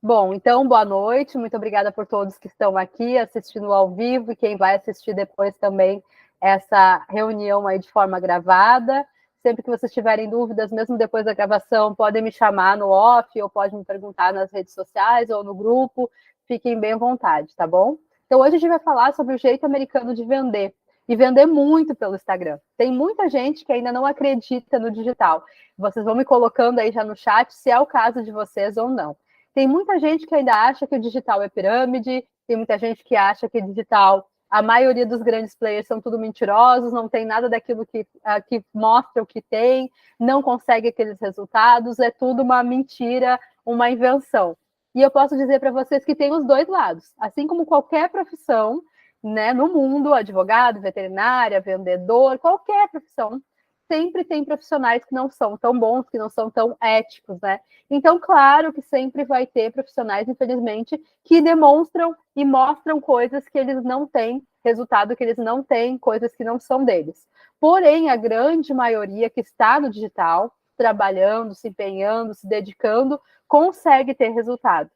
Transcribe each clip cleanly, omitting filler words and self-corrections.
Bom, então, boa noite, muito obrigada por todos que estão aqui assistindo ao vivo e quem vai assistir depois também essa reunião aí de forma gravada. Sempre que vocês tiverem dúvidas, mesmo depois da gravação, podem me chamar no off ou podem me perguntar nas redes sociais ou no grupo, fiquem bem à vontade, tá bom? Então, hoje a gente vai falar sobre o jeito americano de vender e vender muito pelo Instagram. Tem muita gente que ainda não acredita no digital. Vocês vão me colocando aí já no chat se é o caso de vocês ou não. Tem muita gente que ainda acha que o digital é pirâmide, tem muita gente que acha que o digital, a maioria dos grandes players são tudo mentirosos, não tem nada daquilo que mostra o que tem, não consegue aqueles resultados, é tudo uma mentira, uma invenção. E eu posso dizer para vocês que tem os dois lados. Assim como qualquer profissão, né, no mundo, advogado, veterinária, vendedor, qualquer profissão, sempre tem profissionais que não são tão bons, que não são tão éticos, né? Então, claro que sempre vai ter profissionais, infelizmente, que demonstram e mostram coisas que eles não têm, resultado que eles não têm, coisas que não são deles. Porém, a grande maioria que está no digital, trabalhando, se empenhando, se dedicando, consegue ter resultado.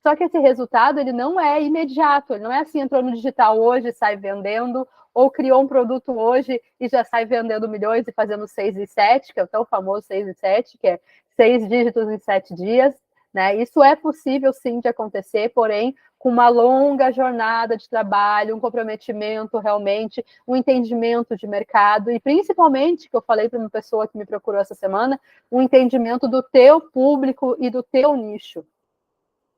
Só que esse resultado, ele não é imediato, ele não é assim, entrou no digital hoje e sai vendendo, ou criou um produto hoje e já sai vendendo milhões e fazendo 6 e 7, que é o tão famoso 6 e 7, que é 6 dígitos em 7 dias, né? Isso é possível sim de acontecer, porém com uma longa jornada de trabalho, um comprometimento realmente, um entendimento de mercado e principalmente, que eu falei para uma pessoa que me procurou essa semana, um entendimento do teu público e do teu nicho.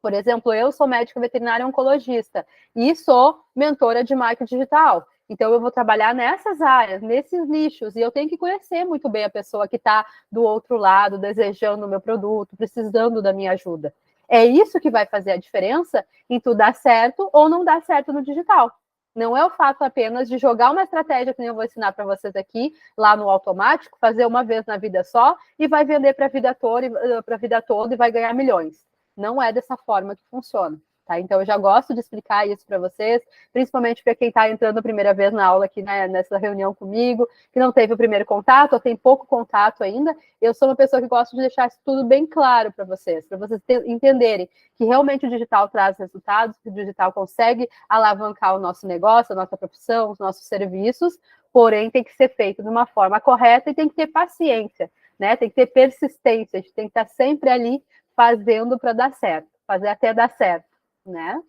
Por exemplo, eu sou médica veterinária oncologista e sou mentora de marketing digital. Então, eu vou trabalhar nessas áreas, nesses nichos, e eu tenho que conhecer muito bem a pessoa que está do outro lado, desejando o meu produto, precisando da minha ajuda. É isso que vai fazer a diferença em tu dar certo ou não dar certo no digital. Não é o fato apenas de jogar uma estratégia, que nem eu vou ensinar para vocês aqui, lá no automático, fazer uma vez na vida só e vai vender para a vida toda e vai ganhar milhões. Não é dessa forma que funciona, tá? Então, eu já gosto de explicar isso para vocês, principalmente para quem está entrando a primeira vez na aula aqui, né, nessa reunião comigo, que não teve o primeiro contato, ou tem pouco contato ainda. Eu sou uma pessoa que gosta de deixar isso tudo bem claro para vocês entenderem que realmente o digital traz resultados, que o digital consegue alavancar o nosso negócio, a nossa profissão, os nossos serviços, porém tem que ser feito de uma forma correta e tem que ter paciência, né? Tem que ter persistência, a gente tem que estar sempre ali fazendo para dar certo, fazer até dar certo, né?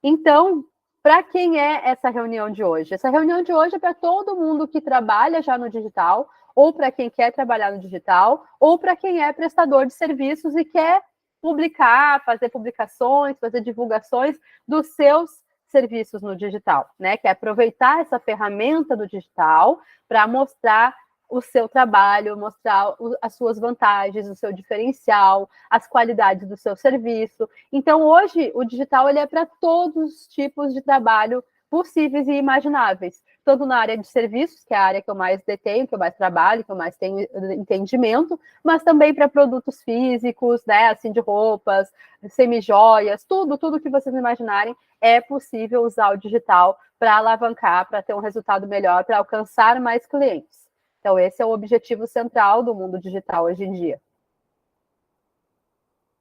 Então, para quem é essa reunião de hoje? Essa reunião de hoje é para todo mundo que trabalha já no digital, ou para quem quer trabalhar no digital, ou para quem é prestador de serviços e quer publicar, fazer publicações, fazer divulgações dos seus serviços no digital, né? Quer aproveitar essa ferramenta do digital para mostrar o seu trabalho, mostrar as suas vantagens, o seu diferencial, as qualidades do seu serviço. Então, hoje, o digital ele é para todos os tipos de trabalho possíveis e imagináveis, tanto na área de serviços, que é a área que eu mais detenho, que eu mais trabalho, que eu mais tenho entendimento, mas também para produtos físicos, né, assim, de roupas, semijoias, tudo que vocês imaginarem, é possível usar o digital para alavancar, para ter um resultado melhor, para alcançar mais clientes. Então, esse é o objetivo central do mundo digital hoje em dia.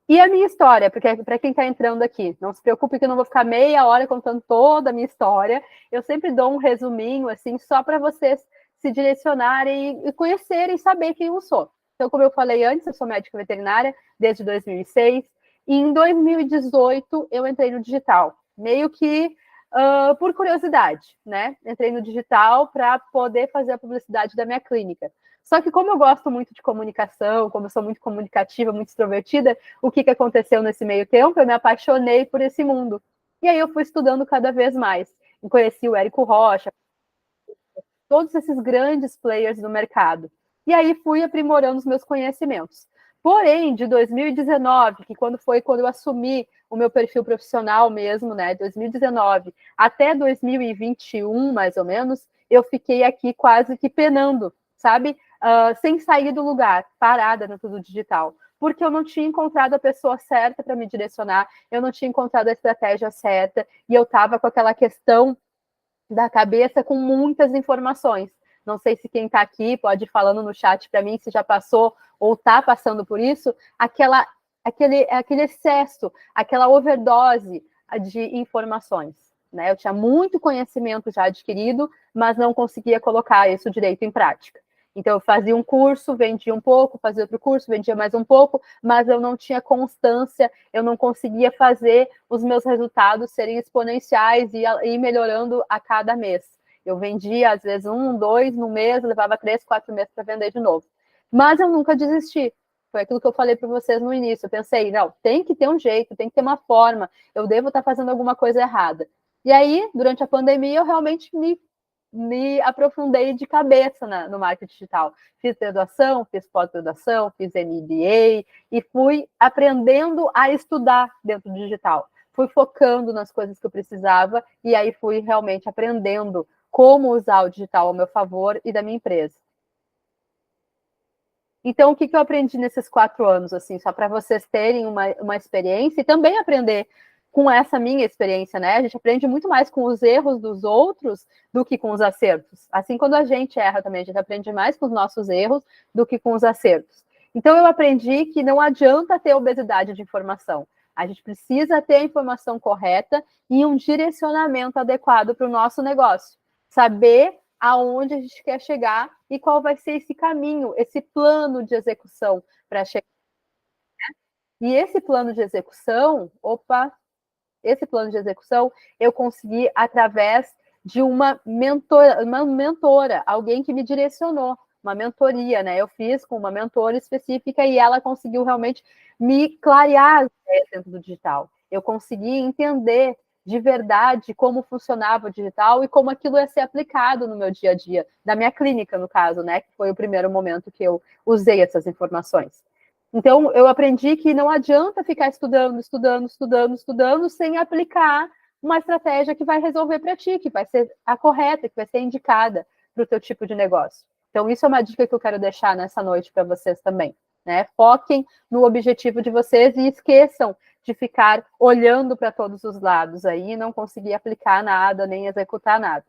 E a minha história, porque para quem está entrando aqui, não se preocupe que eu não vou ficar meia hora contando toda a minha história. Eu sempre dou um resuminho, assim, só para vocês se direcionarem e conhecerem, saber quem eu sou. Então, como eu falei antes, eu sou médica veterinária desde 2006. E em 2018 eu entrei no digital, meio que por curiosidade, né? Entrei no digital para poder fazer a publicidade da minha clínica. Só que como eu gosto muito de comunicação, como eu sou muito comunicativa, muito extrovertida, o que aconteceu nesse meio tempo? Eu me apaixonei por esse mundo. E aí eu fui estudando cada vez mais. E conheci o Érico Rocha, todos esses grandes players do mercado. E aí fui aprimorando os meus conhecimentos. Porém, de 2019, que quando eu assumi o meu perfil profissional mesmo, né, 2019 até 2021, mais ou menos, eu fiquei aqui quase que penando, sabe? Sem sair do lugar, parada no tudo digital. Porque eu não tinha encontrado a pessoa certa para me direcionar, eu não tinha encontrado a estratégia certa, e eu estava com aquela questão da cabeça com muitas informações. Não sei se quem está aqui pode ir falando no chat para mim se já passou ou está passando por isso, aquela aquele excesso, aquela overdose de informações, né? Eu tinha muito conhecimento já adquirido, mas não conseguia colocar isso direito em prática. Então, eu fazia um curso, vendia um pouco, fazia outro curso, vendia mais um pouco, mas eu não tinha constância, eu não conseguia fazer os meus resultados serem exponenciais e ir melhorando a cada mês. Eu vendia, às vezes, 1, 2 no mês, levava 3, 4 meses para vender de novo. Mas eu nunca desisti. Foi aquilo que eu falei para vocês no início. Eu pensei, não, tem que ter um jeito, tem que ter uma forma, eu devo estar fazendo alguma coisa errada. E aí, durante a pandemia, eu realmente me aprofundei de cabeça no marketing digital. Fiz graduação, fiz pós-graduação, fiz MBA e fui aprendendo a estudar dentro do digital. Fui focando nas coisas que eu precisava e aí fui realmente aprendendo como usar o digital ao meu favor e da minha empresa. Então, o que eu aprendi nesses 4 anos, assim, só para vocês terem uma experiência e também aprender com essa minha experiência, né? A gente aprende muito mais com os erros dos outros do que com os acertos. Assim, quando a gente erra também, a gente aprende mais com os nossos erros do que com os acertos. Então, eu aprendi que não adianta ter obesidade de informação. A gente precisa ter a informação correta e um direcionamento adequado para o nosso negócio. Saber aonde a gente quer chegar e qual vai ser esse caminho, esse plano de execução para chegar. E esse plano de execução, eu consegui através de uma mentora, alguém que me direcionou, uma mentoria, né? Eu fiz com uma mentora específica e ela conseguiu realmente me clarear as ideias dentro do digital. Eu consegui entender de verdade como funcionava o digital e como aquilo ia ser aplicado no meu dia a dia, da minha clínica, no caso, né? Que foi o primeiro momento que eu usei essas informações. Então, eu aprendi que não adianta ficar estudando sem aplicar uma estratégia que vai resolver para ti, que vai ser a correta, que vai ser indicada para o teu tipo de negócio. Então, isso é uma dica que eu quero deixar nessa noite para vocês também. Né? Foquem no objetivo de vocês e esqueçam de ficar olhando para todos os lados aí e não conseguir aplicar nada, nem executar nada.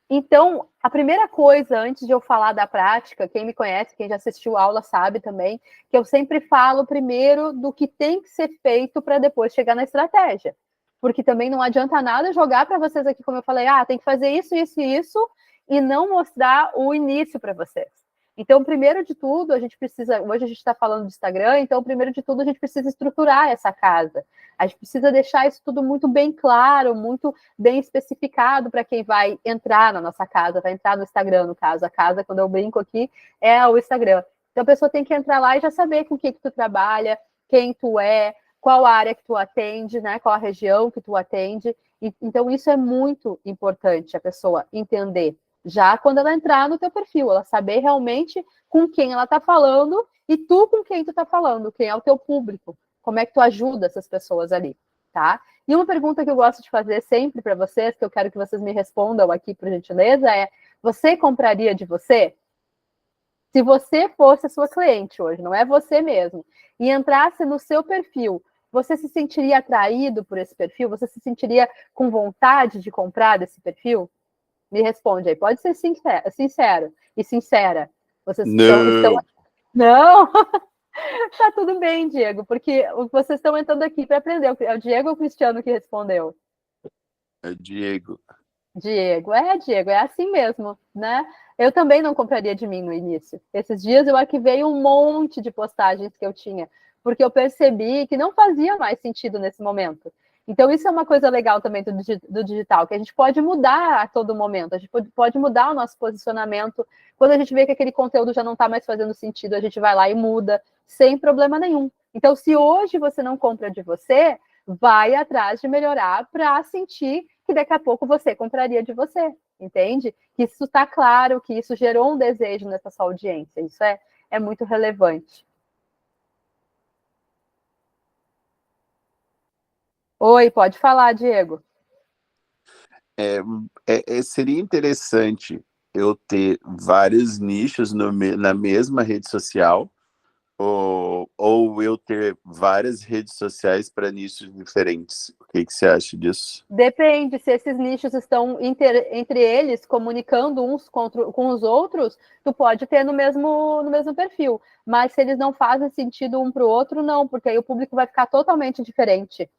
Então, a primeira coisa, antes de eu falar da prática, quem me conhece, quem já assistiu aula sabe também, que eu sempre falo primeiro do que tem que ser feito para depois chegar na estratégia. Porque também não adianta nada jogar para vocês aqui, como eu falei, tem que fazer isso, isso e isso, e não mostrar o início para vocês. Então, primeiro de tudo, a gente precisa, hoje a gente está falando do Instagram, então, primeiro de tudo, a gente precisa estruturar essa casa. A gente precisa deixar isso tudo muito bem claro, muito bem especificado para quem vai entrar na nossa casa, vai entrar no Instagram, no caso. A casa, quando eu brinco aqui, é o Instagram. Então, a pessoa tem que entrar lá e já saber com o que tu trabalha, quem tu é, qual área que tu atende, né? Qual a região que tu atende. Então, isso é muito importante, a pessoa entender. Já quando ela entrar no teu perfil, ela saber realmente com quem ela está falando e tu com quem tu está falando, quem é o teu público, como é que tu ajuda essas pessoas ali, tá? E uma pergunta que eu gosto de fazer sempre para vocês, que eu quero que vocês me respondam aqui, por gentileza, é: você compraria de você? Se você fosse a sua cliente hoje, não é você mesmo, e entrasse no seu perfil, você se sentiria atraído por esse perfil? Você se sentiria com vontade de comprar desse perfil? Me responde aí, pode ser sincero e sincera. Vocês estão... Não? Tá tudo bem, Diego, porque vocês estão entrando aqui para aprender. É o Diego ou o Cristiano que respondeu? É Diego. Diego, é assim mesmo, né? Eu também não compraria de mim no início. Esses dias eu arquivei um monte de postagens que eu tinha, porque eu percebi que não fazia mais sentido nesse momento. Então, isso é uma coisa legal também do digital, que a gente pode mudar a todo momento, a gente pode mudar o nosso posicionamento. Quando a gente vê que aquele conteúdo já não está mais fazendo sentido, a gente vai lá e muda, sem problema nenhum. Então, se hoje você não compra de você, vai atrás de melhorar para sentir que daqui a pouco você compraria de você, entende? Que isso está claro, que isso gerou um desejo nessa sua audiência. Isso é muito relevante. Oi, pode falar, Diego. Seria interessante eu ter vários nichos na mesma rede social, Ou eu ter várias redes sociais para nichos diferentes? O que você acha disso? Depende, se esses nichos estão entre eles, comunicando uns com os outros, tu pode ter no mesmo perfil. Mas se eles não fazem sentido um para o outro, não, porque aí o público vai ficar totalmente diferente.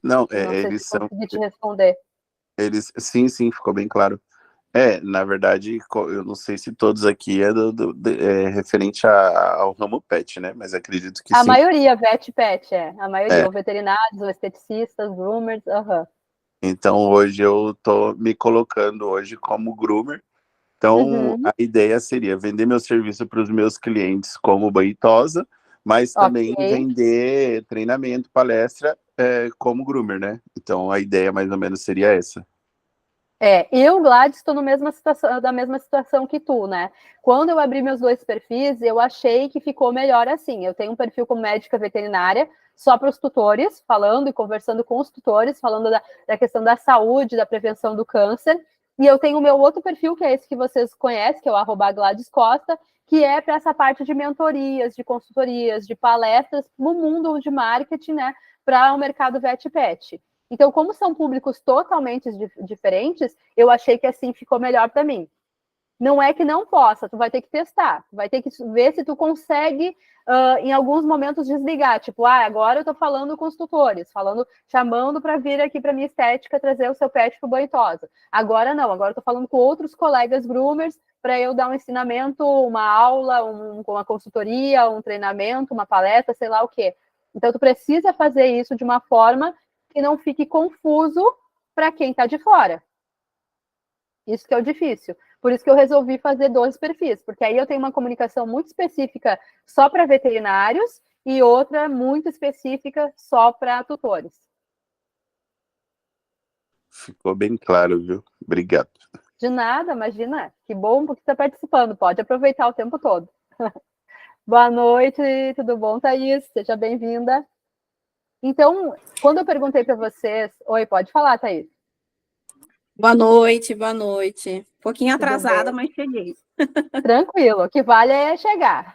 Não, Não sei se eles são. consegui te responder. Sim, ficou bem claro. Na verdade, eu não sei se todos aqui referente ao ramo pet, né? Mas acredito que A sim. maioria, vet pet, a maioria, É. ou veterinários, ou esteticistas, groomers, Então, hoje eu tô me colocando hoje como groomer. Então, a ideia seria vender meu serviço para os meus clientes como banho e tosa, mas também Ok. vender treinamento, palestra como groomer, né? Então, a ideia mais ou menos seria essa. Eu, Gladys, estou da mesma situação que tu, né? Quando eu abri meus 2 perfis, eu achei que ficou melhor assim. Eu tenho um perfil como médica veterinária, só para os tutores, falando e conversando com os tutores, falando da questão da saúde, da prevenção do câncer. E eu tenho o meu outro perfil, que é esse que vocês conhecem, que é o @Gladys Costa, que é para essa parte de mentorias, de consultorias, de palestras no mundo de marketing, né? Para o mercado vet pet. Então, como são públicos totalmente diferentes, eu achei que assim ficou melhor para mim. Não é que não possa, tu vai ter que testar, tu vai ter que ver se tu consegue, em alguns momentos, desligar. Tipo, agora eu tô falando com os tutores, chamando para vir aqui para minha estética, trazer o seu pet pro banho e tosa. Agora não, agora eu tô falando com outros colegas groomers para eu dar um ensinamento, uma aula, uma consultoria, um treinamento, uma palestra, sei lá o quê. Então, tu precisa fazer isso de uma forma que não fique confuso para quem está de fora. Isso que é o difícil. Por isso que eu resolvi fazer 2 perfis, porque aí eu tenho uma comunicação muito específica só para veterinários e outra muito específica só para tutores. Ficou bem claro, viu? Obrigado. De nada, imagina. Que bom porque está participando. Pode aproveitar o tempo todo. Boa noite, tudo bom, Thaís? Seja bem-vinda. Então, quando eu perguntei para vocês... Oi, pode falar, Thaís. Boa noite, boa noite. Um pouquinho atrasada, mas cheguei. Tranquilo, o que vale é chegar.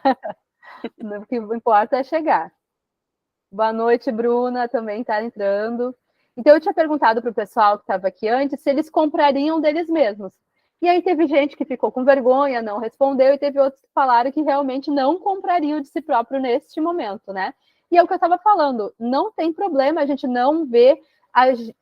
O que importa é chegar. Boa noite, Bruna, também está entrando. Então, eu tinha perguntado para o pessoal que estava aqui antes se eles comprariam deles mesmos. E aí teve gente que ficou com vergonha, não respondeu, e teve outros que falaram que realmente não comprariam de si próprio neste momento, né? E é o que eu estava falando, não tem problema a gente não ver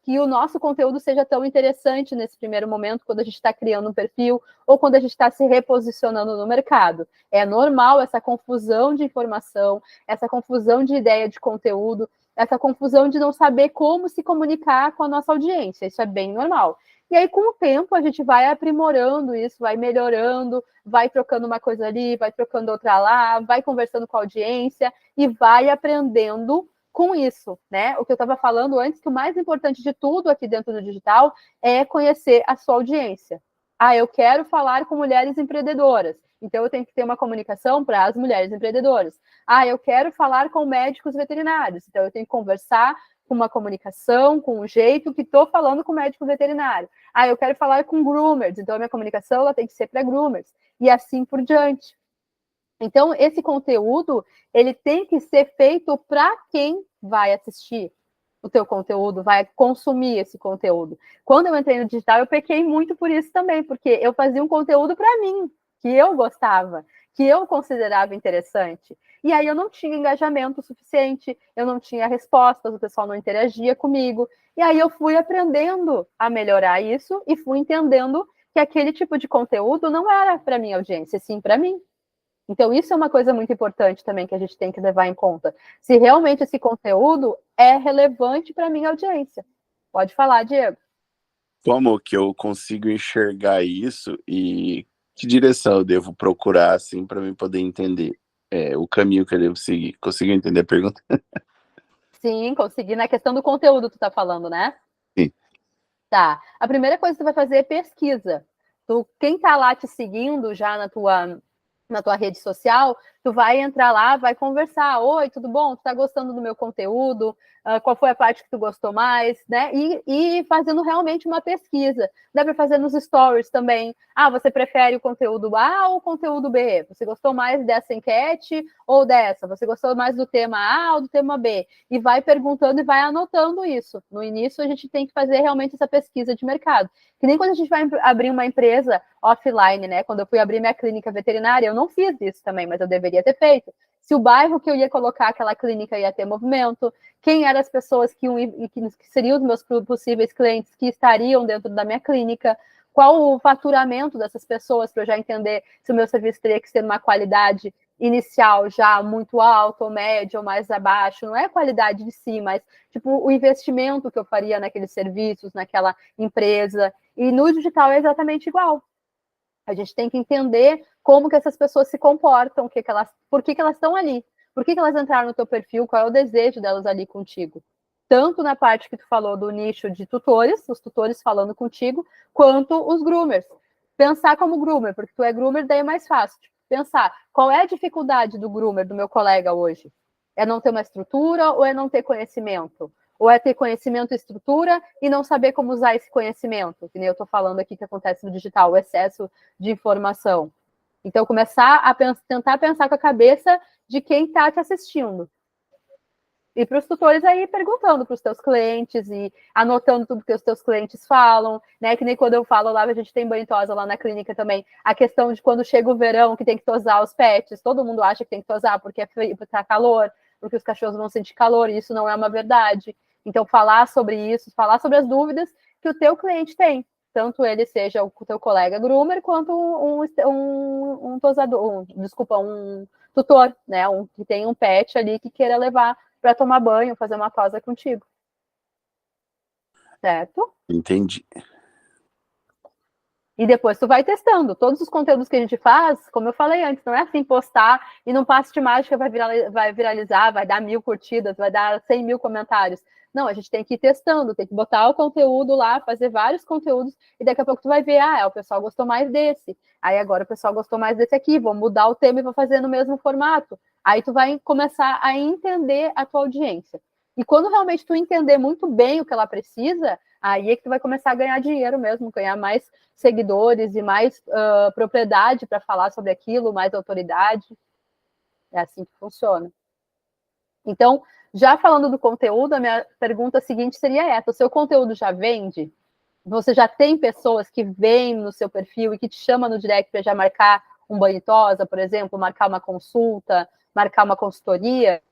que o nosso conteúdo seja tão interessante nesse primeiro momento, quando a gente está criando um perfil, ou quando a gente está se reposicionando no mercado. É normal essa confusão de informação, essa confusão de ideia de conteúdo, essa confusão de não saber como se comunicar com a nossa audiência. Isso é bem normal. E aí, com o tempo, a gente vai aprimorando isso, vai melhorando, vai trocando uma coisa ali, vai trocando outra lá, vai conversando com a audiência e vai aprendendo com isso, né? O que eu estava falando antes, que o mais importante de tudo aqui dentro do digital é conhecer a sua audiência. Eu quero falar com mulheres empreendedoras, então eu tenho que ter uma comunicação para as mulheres empreendedoras. Eu quero falar com médicos veterinários, então eu tenho que conversar com uma comunicação, com um jeito que estou falando com o médico veterinário. Eu quero falar com groomers, então a minha comunicação ela tem que ser para groomers, e assim por diante. Então, esse conteúdo, ele tem que ser feito para quem vai assistir o teu conteúdo, vai consumir esse conteúdo. Quando eu entrei no digital, eu pequei muito por isso também, porque eu fazia um conteúdo para mim, que eu gostava, que eu considerava interessante. E aí eu não tinha engajamento suficiente, eu não tinha respostas, o pessoal não interagia comigo. E aí eu fui aprendendo a melhorar isso e fui entendendo que aquele tipo de conteúdo não era para minha audiência, sim para mim. Então, isso é uma coisa muito importante também que a gente tem que levar em conta. Se realmente esse conteúdo é relevante para a minha audiência. Pode falar, Diego. Como que eu consigo enxergar isso e que direção eu devo procurar, assim, para mim poder entender o caminho que eu devo seguir? Conseguiu entender a pergunta? Sim, consegui. Na questão do conteúdo, tu está falando, né? Sim. Tá. A primeira coisa que tu vai fazer é pesquisa. Quem está lá te seguindo já na tua rede social, tu vai entrar lá, vai conversar, oi, tudo bom? Tu tá gostando do meu conteúdo? Qual foi a parte que tu gostou mais, né? E fazendo realmente uma pesquisa. Dá para fazer nos stories também. Ah, você prefere o conteúdo A ou o conteúdo B? Você gostou mais dessa enquete ou dessa? Você gostou mais do tema A ou do tema B? E vai perguntando e vai anotando isso. No início, a gente tem que fazer realmente essa pesquisa de mercado. Que nem quando a gente vai abrir uma empresa offline, né? Quando eu fui abrir minha clínica veterinária, eu não fiz isso também, mas eu deveria ter feito. Se o bairro que eu ia colocar aquela clínica ia ter movimento, quem eram as pessoas que seriam os meus possíveis clientes que estariam dentro da minha clínica, qual o faturamento dessas pessoas, para eu já entender se o meu serviço teria que ser uma qualidade inicial já muito alta, ou média, ou mais abaixo. Não é a qualidade de si, mas tipo o investimento que eu faria naqueles serviços, naquela empresa. E no digital é exatamente igual. A gente tem que entender como que essas pessoas se comportam, por que elas estão ali, por que elas entraram no teu perfil, qual é o desejo delas ali contigo. Tanto na parte que tu falou do nicho de tutores, os tutores falando contigo, quanto os groomers. Pensar como groomer, porque tu é groomer, daí é mais fácil. Pensar, qual é a dificuldade do groomer, do meu colega hoje? É não ter uma estrutura ou é não ter conhecimento? Ou é ter conhecimento e estrutura e não saber como usar esse conhecimento, que nem eu estou falando aqui que acontece no digital, o excesso de informação. Então, começar a tentar pensar com a cabeça de quem está te assistindo. E para os tutores aí, perguntando para os teus clientes e anotando tudo que os teus clientes falam, né? Que nem quando eu falo lá, a gente tem banho tosa lá na clínica também, a questão de quando chega o verão, que tem que tosar os pets, todo mundo acha que tem que tosar porque tá calor, porque os cachorros vão sentir calor, e isso não é uma verdade. Então, falar sobre isso, falar sobre as dúvidas que o teu cliente tem, tanto ele seja o teu colega groomer, quanto um tosador, um tutor, né? Que tem um pet ali que queira levar para tomar banho, fazer uma tosa contigo. Certo? Entendi. E depois tu vai testando. Todos os conteúdos que a gente faz, como eu falei antes, não é assim postar e num passe de mágica vai viralizar, vai dar 1000 curtidas, vai dar 100 mil comentários. Não, a gente tem que ir testando, tem que botar o conteúdo lá, fazer vários conteúdos, e daqui a pouco tu vai ver, o pessoal gostou mais desse. Aí agora o pessoal gostou mais desse aqui, vou mudar o tema e vou fazer no mesmo formato. Aí tu vai começar a entender a tua audiência. E quando realmente tu entender muito bem o que ela precisa, aí é que tu vai começar a ganhar dinheiro mesmo, ganhar mais seguidores e mais propriedade para falar sobre aquilo, mais autoridade. É assim que funciona. Então, já falando do conteúdo, a minha pergunta seguinte seria essa: o seu conteúdo já vende? Você já tem pessoas que vêm no seu perfil e que te chamam no direct para já marcar um banho tosa, por exemplo, marcar uma consulta, marcar uma consultoria?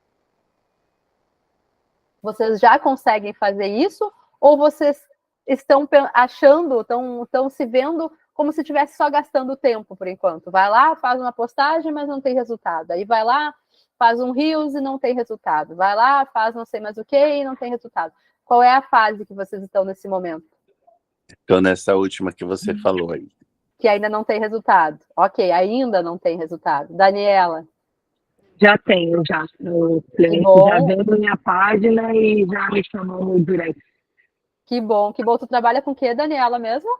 Vocês já conseguem fazer isso? Ou vocês estão achando, estão se vendo como se estivesse só gastando tempo por enquanto? Vai lá, faz uma postagem, mas não tem resultado. Aí vai lá, faz um Reels e não tem resultado. Vai lá, faz não sei mais o que e não tem resultado. Qual é a fase que vocês estão nesse momento? Estou nessa última que você falou aí. Que ainda não tem resultado. Ok, ainda não tem resultado. Daniela? Já tenho, já. O cliente já veio na minha página e já me chamou no direct. Que bom, que bom. Tu trabalha com o que, Daniela, mesmo?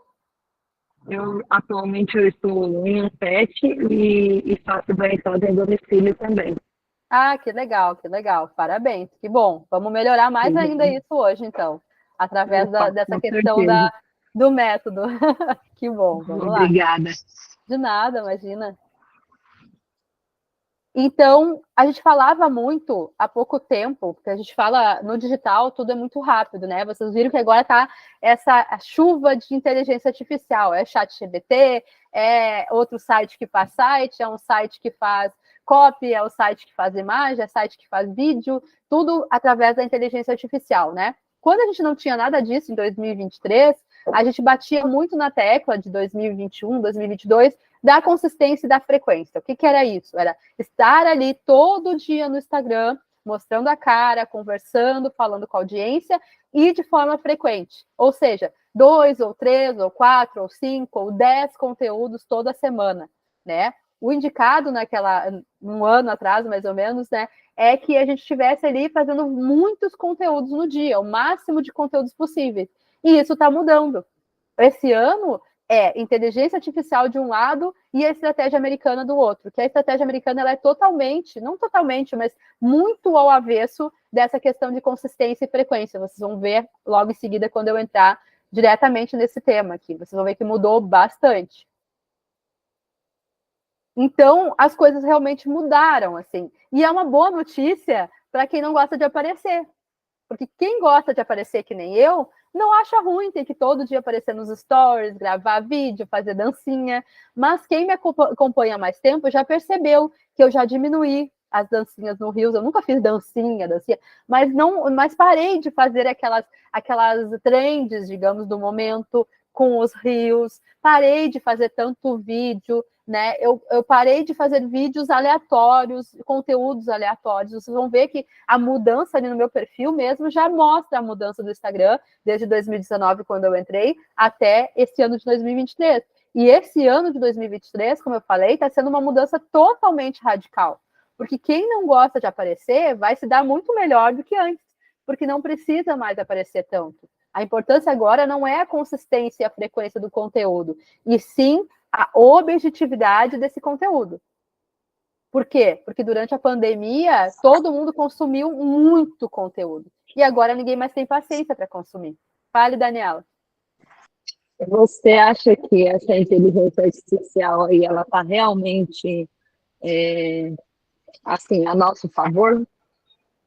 Atualmente eu estou em um pet e faço banho tosa em domicílio também. Ah, que legal, que legal. Parabéns, que bom. Vamos melhorar mais ainda isso hoje, então, através dessa questão do método. Que bom, vamos lá. Obrigada. De nada, imagina. Então, a gente falava muito há pouco tempo, porque a gente fala no digital, tudo é muito rápido, né? Vocês viram que agora está essa chuva de inteligência artificial, é ChatGPT, é outro site que faz site, é um site que faz copy, é o site que faz imagem, é o site que faz vídeo, tudo através da inteligência artificial, né? Quando a gente não tinha nada disso em 2023, a gente batia muito na tecla de 2021, 2022, da consistência e da frequência. O que era isso? Era estar ali todo dia no Instagram, mostrando a cara, conversando, falando com a audiência e de forma frequente. Ou seja, 2 ou 3 ou 4 ou 5 ou 10 conteúdos toda semana, né? O indicado um ano atrás, mais ou menos, né, é que a gente estivesse ali fazendo muitos conteúdos no dia, o máximo de conteúdos possíveis. E isso está mudando. Esse ano é inteligência artificial de um lado e a estratégia americana do outro, que a estratégia americana ela é totalmente, não totalmente, mas muito ao avesso dessa questão de consistência e frequência. Vocês vão ver logo em seguida quando eu entrar diretamente nesse tema aqui. Vocês vão ver que mudou bastante. Então, as coisas realmente mudaram, assim. E é uma boa notícia para quem não gosta de aparecer. Porque quem gosta de aparecer que nem eu, não acha ruim ter que todo dia aparecer nos stories, gravar vídeo, fazer dancinha. Mas quem me acompanha há mais tempo já percebeu que eu já diminuí as dancinhas no Reels. Eu nunca fiz dancinha, mas parei de fazer aquelas trends, digamos, do momento com os Reels. Parei de fazer tanto vídeo, né? Eu parei de fazer vídeos aleatórios, conteúdos aleatórios. Vocês vão ver que a mudança ali no meu perfil mesmo já mostra a mudança do Instagram, desde 2019, quando eu entrei, até esse ano de 2023. E esse ano de 2023, como eu falei, está sendo uma mudança totalmente radical. Porque quem não gosta de aparecer vai se dar muito melhor do que antes, porque não precisa mais aparecer tanto. A importância agora não é a consistência e a frequência do conteúdo, e sim a objetividade desse conteúdo. Por quê? Porque durante a pandemia, todo mundo consumiu muito conteúdo. E agora ninguém mais tem paciência para consumir. Fale, Daniela. Você acha que essa inteligência artificial aí, ela está realmente assim, a nosso favor?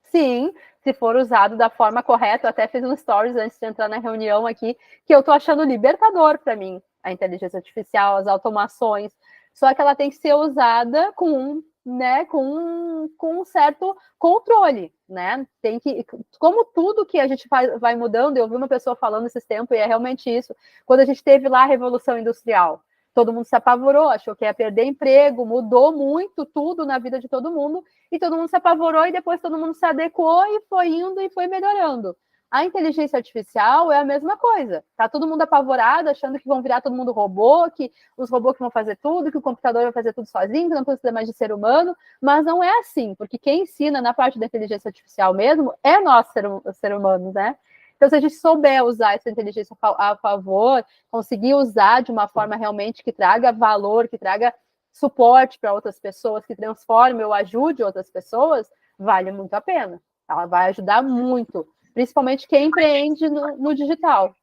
Sim, se for usado da forma correta. Eu até fiz um stories antes de entrar na reunião aqui, que eu estou achando libertador para mim, a inteligência artificial, as automações. Só que ela tem que ser usada com um certo controle, né? Tem que, como tudo que a gente vai mudando, eu vi uma pessoa falando esses tempos, e é realmente isso. Quando a gente teve lá a Revolução Industrial, todo mundo se apavorou, achou que ia perder emprego, mudou muito tudo na vida de todo mundo, e todo mundo se apavorou, e depois todo mundo se adequou, e foi indo e foi melhorando. A inteligência artificial é a mesma coisa. Tá todo mundo apavorado, achando que vão virar todo mundo robô, que os robôs que vão fazer tudo, que o computador vai fazer tudo sozinho, que não precisa mais de ser humano, mas não é assim, porque quem ensina na parte da inteligência artificial mesmo é nós, ser humanos, né? Então, se a gente souber usar essa inteligência a favor, conseguir usar de uma forma realmente que traga valor, que traga suporte para outras pessoas, que transforme ou ajude outras pessoas, vale muito a pena. Ela vai ajudar muito, principalmente quem empreende no digital.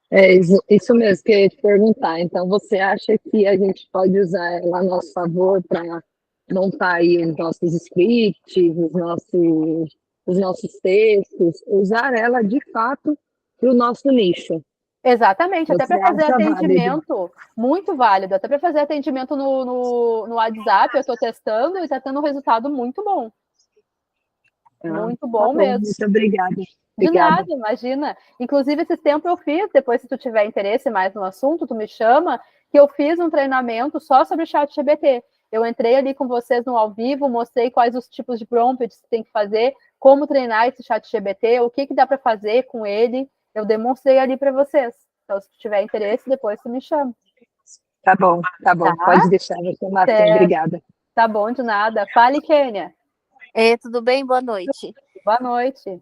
É isso mesmo que eu ia te perguntar. Então, você acha que a gente pode usar ela a nosso favor para montar aí os nossos scripts, os nossos textos, usar ela de fato para o nosso nicho? Exatamente, Você até para fazer acha atendimento, válido? muito válido, até para fazer atendimento no WhatsApp, eu estou testando e está tendo um resultado muito bom. Muito bom mesmo. Muito obrigada. De Obrigada. nada, imagina. Inclusive, esse tempo eu fiz, depois se tu tiver interesse mais no assunto, tu me chama, que eu fiz um treinamento só sobre o ChatGPT. Eu entrei ali com vocês no ao vivo, mostrei quais os tipos de prompts que tem que fazer, como treinar esse ChatGPT, o que dá para fazer com ele. Eu demonstrei ali para vocês. Então, se tu tiver interesse, depois tu me chama. Tá bom. Tá? Pode deixar, vai chamar assim. Obrigada. Tá bom, de nada. Fale, Kênia. Tudo bem? Boa noite. Boa noite.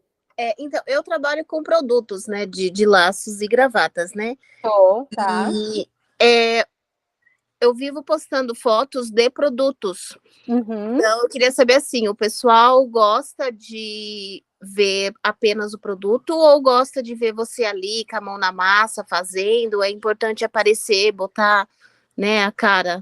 Então, eu trabalho com produtos, né, de laços e gravatas, né? Tá. E eu vivo postando fotos de produtos. Uhum. Então, eu queria saber, assim, o pessoal gosta de ver apenas o produto ou gosta de ver você ali, com a mão na massa, fazendo? É importante aparecer, botar, né, a cara.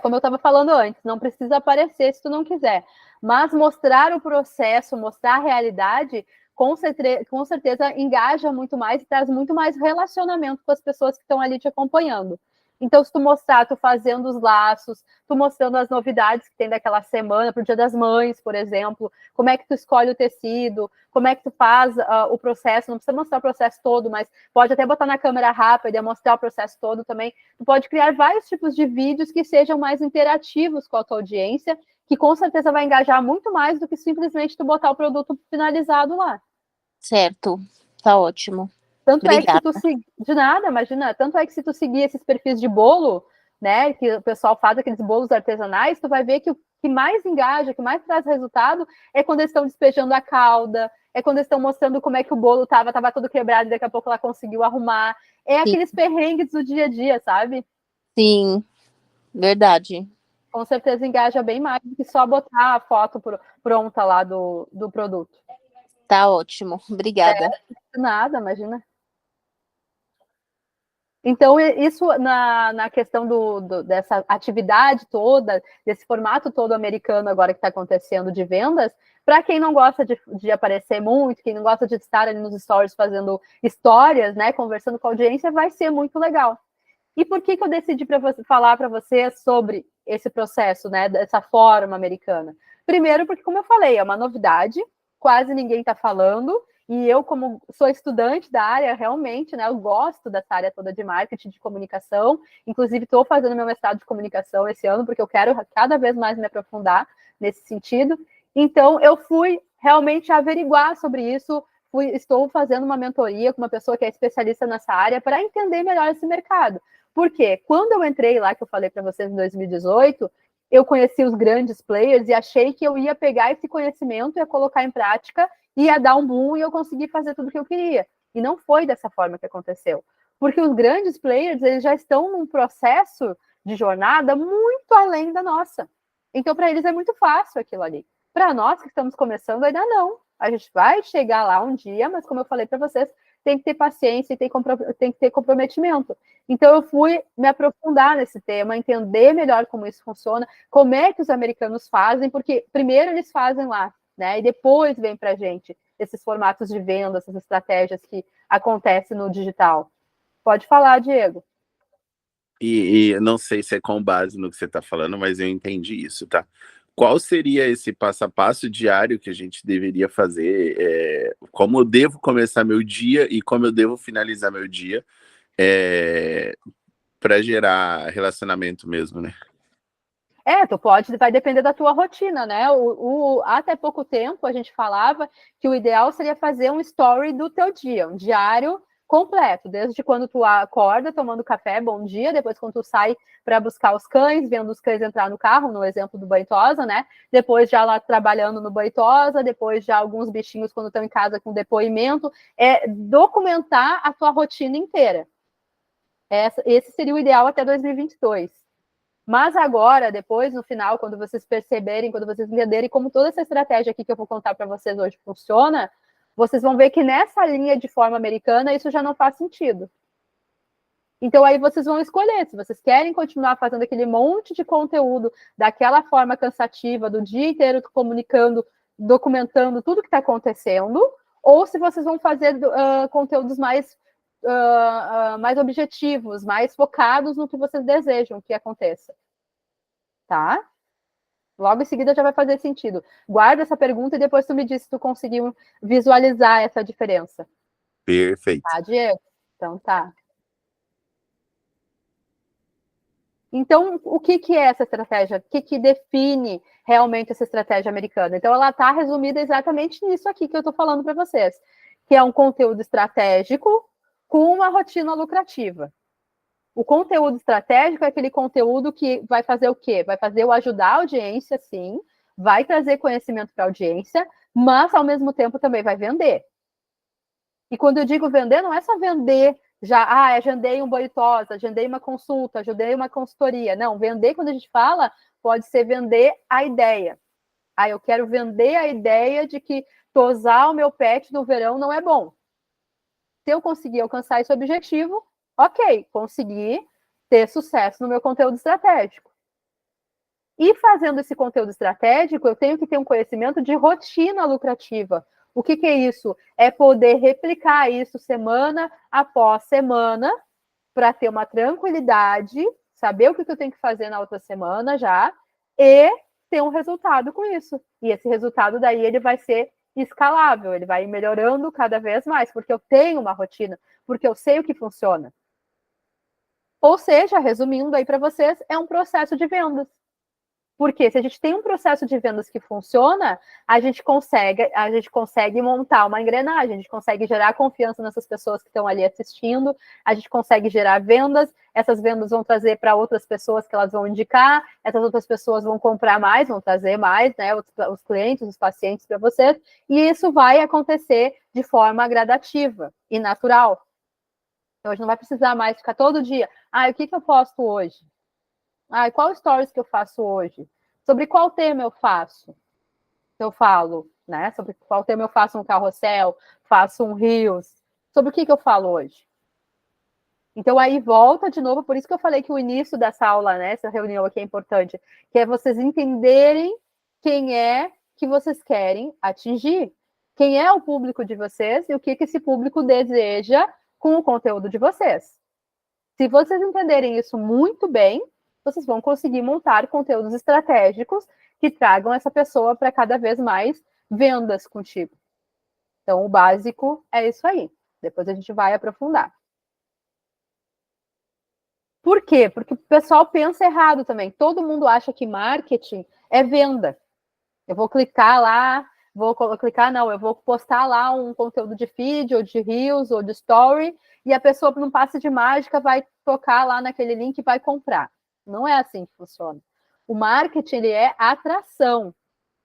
Como eu estava falando antes, não precisa aparecer se tu não quiser. Mas mostrar o processo, mostrar a realidade, com certeza engaja muito mais e traz muito mais relacionamento com as pessoas que estão ali te acompanhando. Então, se tu mostrar, tu fazendo os laços, tu mostrando as novidades que tem daquela semana, para o Dia das Mães, por exemplo, como é que tu escolhe o tecido, como é que tu faz o processo, não precisa mostrar o processo todo, mas pode até botar na câmera rápida e mostrar o processo todo também. Tu pode criar vários tipos de vídeos que sejam mais interativos com a tua audiência, que com certeza vai engajar muito mais do que simplesmente tu botar o produto finalizado lá. Certo, tá ótimo. Tanto Obrigada. é que se tu seguir, de nada, imagina, tanto é que se tu seguir esses perfis de bolo, né, que o pessoal faz aqueles bolos artesanais, tu vai ver que o que mais engaja, que mais traz resultado, é quando eles estão despejando a calda, é quando eles estão mostrando como é que o bolo estava todo quebrado, e daqui a pouco ela conseguiu arrumar. É aqueles perrengues do dia a dia, sabe? Sim, verdade. Com certeza engaja bem mais do que só botar a foto pronta lá do produto. Tá ótimo, obrigada. Nada, imagina. Então, isso na questão dessa atividade toda, desse formato todo americano agora que está acontecendo de vendas, para quem não gosta de aparecer muito, quem não gosta de estar ali nos stories fazendo histórias, né, conversando com a audiência, vai ser muito legal. E por que eu decidi falar para você sobre esse processo, né, dessa forma americana? Primeiro, porque, como eu falei, é uma novidade, quase ninguém está falando, e eu, como sou estudante da área, realmente, né, eu gosto dessa área toda de marketing, de comunicação. Inclusive, estou fazendo meu mestrado de comunicação esse ano, porque eu quero cada vez mais me aprofundar nesse sentido. Então, eu fui realmente averiguar sobre isso, estou fazendo uma mentoria com uma pessoa que é especialista nessa área para entender melhor esse mercado. Porque quando eu entrei lá, que eu falei para vocês em 2018, eu conheci os grandes players e achei que eu ia pegar esse conhecimento, ia colocar em prática, ia dar um boom e eu consegui fazer tudo o que eu queria. E não foi dessa forma que aconteceu. Porque os grandes players, eles já estão num processo de jornada muito além da nossa. Então, para eles é muito fácil aquilo ali. Para nós que estamos começando, ainda não. A gente vai chegar lá um dia, mas como eu falei para vocês, tem que ter paciência e tem que ter comprometimento. Então, eu fui me aprofundar nesse tema, entender melhor como isso funciona, como é que os americanos fazem, porque primeiro eles fazem lá, né? E depois vem para a gente esses formatos de venda, essas estratégias que acontecem no digital. Pode falar, Diego. E não sei se é com base no que você está falando, mas eu entendi isso, tá? Qual seria esse passo a passo diário que a gente deveria fazer? Como eu devo começar meu dia e como eu devo finalizar meu dia para gerar relacionamento mesmo, né? Vai depender da tua rotina, né? Até pouco tempo a gente falava que o ideal seria fazer um story do teu dia, um diário completo, desde quando tu acorda tomando café, bom dia, depois quando tu sai para buscar os cães, vendo os cães entrar no carro, no exemplo do Banho-Tosa, né? Depois já lá trabalhando no Banho-Tosa, depois já alguns bichinhos quando estão em casa com depoimento, documentar a tua rotina inteira. Esse seria o ideal até 2022. Mas agora, depois, no final, quando vocês perceberem, quando vocês entenderem como toda essa estratégia aqui que eu vou contar para vocês hoje funciona, vocês vão ver que nessa linha de forma americana isso já não faz sentido. Então aí vocês vão escolher se vocês querem continuar fazendo aquele monte de conteúdo daquela forma cansativa, do dia inteiro comunicando, documentando tudo que está acontecendo, ou se vocês vão fazer conteúdos mais objetivos, mais focados no que vocês desejam que aconteça. Tá? Logo em seguida já vai fazer sentido. Guarda essa pergunta e depois tu me diz se tu conseguiu visualizar essa diferença. Perfeito. Tá, Diego? Então tá. Então, o que é essa estratégia? O que define realmente essa estratégia americana? Então, ela está resumida exatamente nisso aqui que eu estou falando para vocês, que é um conteúdo estratégico com uma rotina lucrativa. O conteúdo estratégico é aquele conteúdo que vai fazer o quê? Vai fazer eu ajudar a audiência, sim, vai trazer conhecimento para a audiência, mas, ao mesmo tempo, também vai vender. E quando eu digo vender, não é só vender agendei um Banho-Tosa, agendei uma consulta, agendei uma consultoria. Não, vender, quando a gente fala, pode ser vender a ideia. Eu quero vender a ideia de que tosar o meu pet no verão não é bom. Se eu conseguir alcançar esse objetivo, ok, consegui ter sucesso no meu conteúdo estratégico. E fazendo esse conteúdo estratégico, eu tenho que ter um conhecimento de rotina lucrativa. O que é isso? É poder replicar isso semana após semana para ter uma tranquilidade, saber o que eu tenho que fazer na outra semana já e ter um resultado com isso. E esse resultado daí ele vai ser escalável, ele vai melhorando cada vez mais, porque eu tenho uma rotina, porque eu sei o que funciona. Ou seja, resumindo aí para vocês, é um processo de vendas. Porque se a gente tem um processo de vendas que funciona, a gente consegue montar uma engrenagem, a gente consegue gerar confiança nessas pessoas que estão ali assistindo, a gente consegue gerar vendas, essas vendas vão trazer para outras pessoas que elas vão indicar, essas outras pessoas vão comprar mais, vão trazer mais, né, os clientes, os pacientes para vocês, e isso vai acontecer de forma gradativa e natural. Então, a gente não vai precisar mais ficar todo dia, o que eu posto hoje? Qual stories que eu faço hoje? Sobre qual tema eu faço? Eu falo, né? Sobre qual tema eu faço um carrossel, faço um reels. Sobre o que eu falo hoje? Então, aí volta de novo, por isso que eu falei que o início dessa aula, né, essa reunião aqui é importante, que é vocês entenderem quem é que vocês querem atingir. Quem é o público de vocês e o que esse público deseja com o conteúdo de vocês. Se vocês entenderem isso muito bem, vocês vão conseguir montar conteúdos estratégicos que tragam essa pessoa para cada vez mais vendas contigo. Então, o básico é isso aí. Depois a gente vai aprofundar. Por quê? Porque o pessoal pensa errado também. Todo mundo acha que marketing é venda. Eu vou clicar lá, eu vou postar lá um conteúdo de feed, ou de reels, ou de story, e a pessoa, num passe de mágica, vai tocar lá naquele link e vai comprar. Não é assim que funciona. O marketing, ele é atração.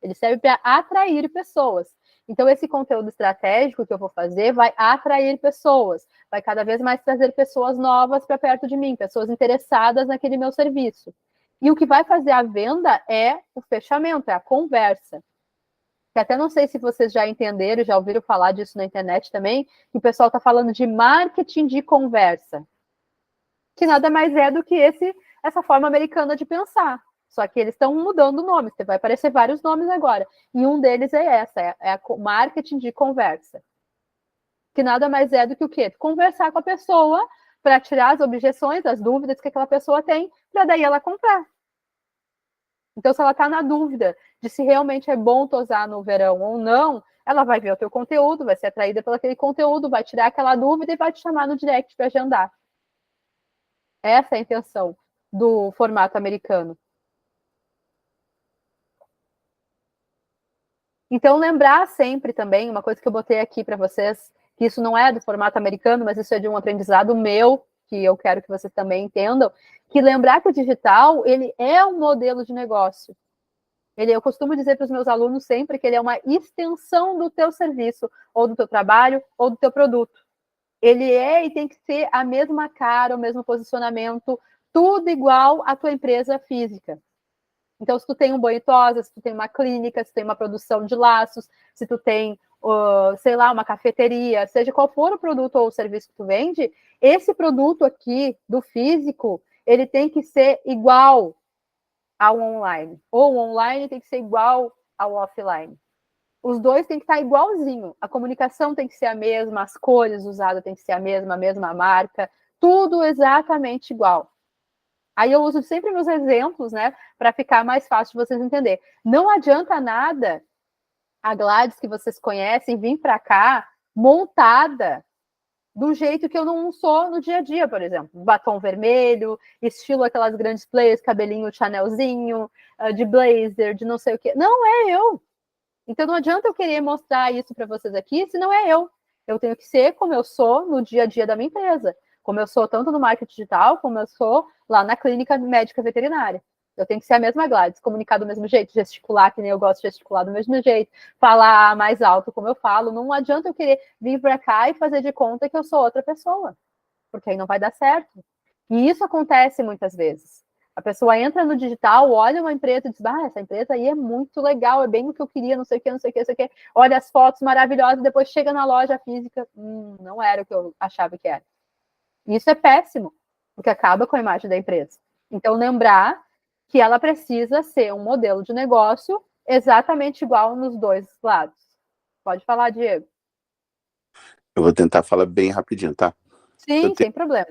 Ele serve para atrair pessoas. Então, esse conteúdo estratégico que eu vou fazer vai atrair pessoas. Vai cada vez mais trazer pessoas novas para perto de mim, pessoas interessadas naquele meu serviço. E o que vai fazer a venda é o fechamento, é a conversa. Que até não sei se vocês já entenderam, já ouviram falar disso na internet também, que o pessoal está falando de marketing de conversa. Que nada mais é do que essa forma americana de pensar. Só que eles estão mudando o nome, vai aparecer vários nomes agora. E um deles é a marketing de conversa. Que nada mais é do que o quê? Conversar com a pessoa para tirar as objeções, as dúvidas que aquela pessoa tem, para daí ela comprar. Então, se ela está na dúvida de se realmente é bom tosar no verão ou não, ela vai ver o teu conteúdo, vai ser atraída pelo aquele conteúdo, vai tirar aquela dúvida e vai te chamar no direct para agendar. Essa é a intenção do formato americano. Então, lembrar sempre também, uma coisa que eu botei aqui para vocês, que isso não é do formato americano, mas isso é de um aprendizado meu, que eu quero que vocês também entendam, que lembrar que o digital, ele é um modelo de negócio. Eu costumo dizer para os meus alunos sempre que ele é uma extensão do teu serviço, ou do teu trabalho, ou do teu produto. Ele é e tem que ser a mesma cara, o mesmo posicionamento, tudo igual à tua empresa física. Então, se tu tem um banho e tosa, se tu tem uma clínica, se tu tem uma produção de laços, se tu tem, sei lá, uma cafeteria, seja qual for o produto ou o serviço que tu vende, esse produto aqui do físico, ele tem que ser igual ao online. Ou o online tem que ser igual ao offline. Os dois têm que estar igualzinho. A comunicação tem que ser a mesma, as cores usadas tem que ser a mesma marca, tudo exatamente igual. Aí eu uso sempre meus exemplos, né, para ficar mais fácil de vocês entenderem. Não adianta nada a Gladys que vocês conhecem vir para cá montada do jeito que eu não sou no dia a dia, por exemplo. Batom vermelho, estilo aquelas grandes players, cabelinho chanelzinho, de blazer, de não sei o quê. Não é eu. Então não adianta eu querer mostrar isso para vocês aqui, se não é eu. Eu tenho que ser como eu sou no dia a dia da minha empresa. Como eu sou tanto no marketing digital, como eu sou lá na clínica médica veterinária. Eu tenho que ser a mesma Gladys, comunicar do mesmo jeito, gesticular, que nem eu gosto de gesticular do mesmo jeito, falar mais alto como eu falo. Não adianta eu querer vir para cá e fazer de conta que eu sou outra pessoa, porque aí não vai dar certo. E isso acontece muitas vezes. A pessoa entra no digital, olha uma empresa e diz, essa empresa aí é muito legal, é bem o que eu queria, não sei o que, não sei o que, não sei o que. Olha as fotos maravilhosas, depois chega na loja física, não era o que eu achava que era. Isso é péssimo, porque acaba com a imagem da empresa. Então, lembrar que ela precisa ser um modelo de negócio exatamente igual nos dois lados. Pode falar, Diego. Eu vou tentar falar bem rapidinho, tá? Sim, sem problema.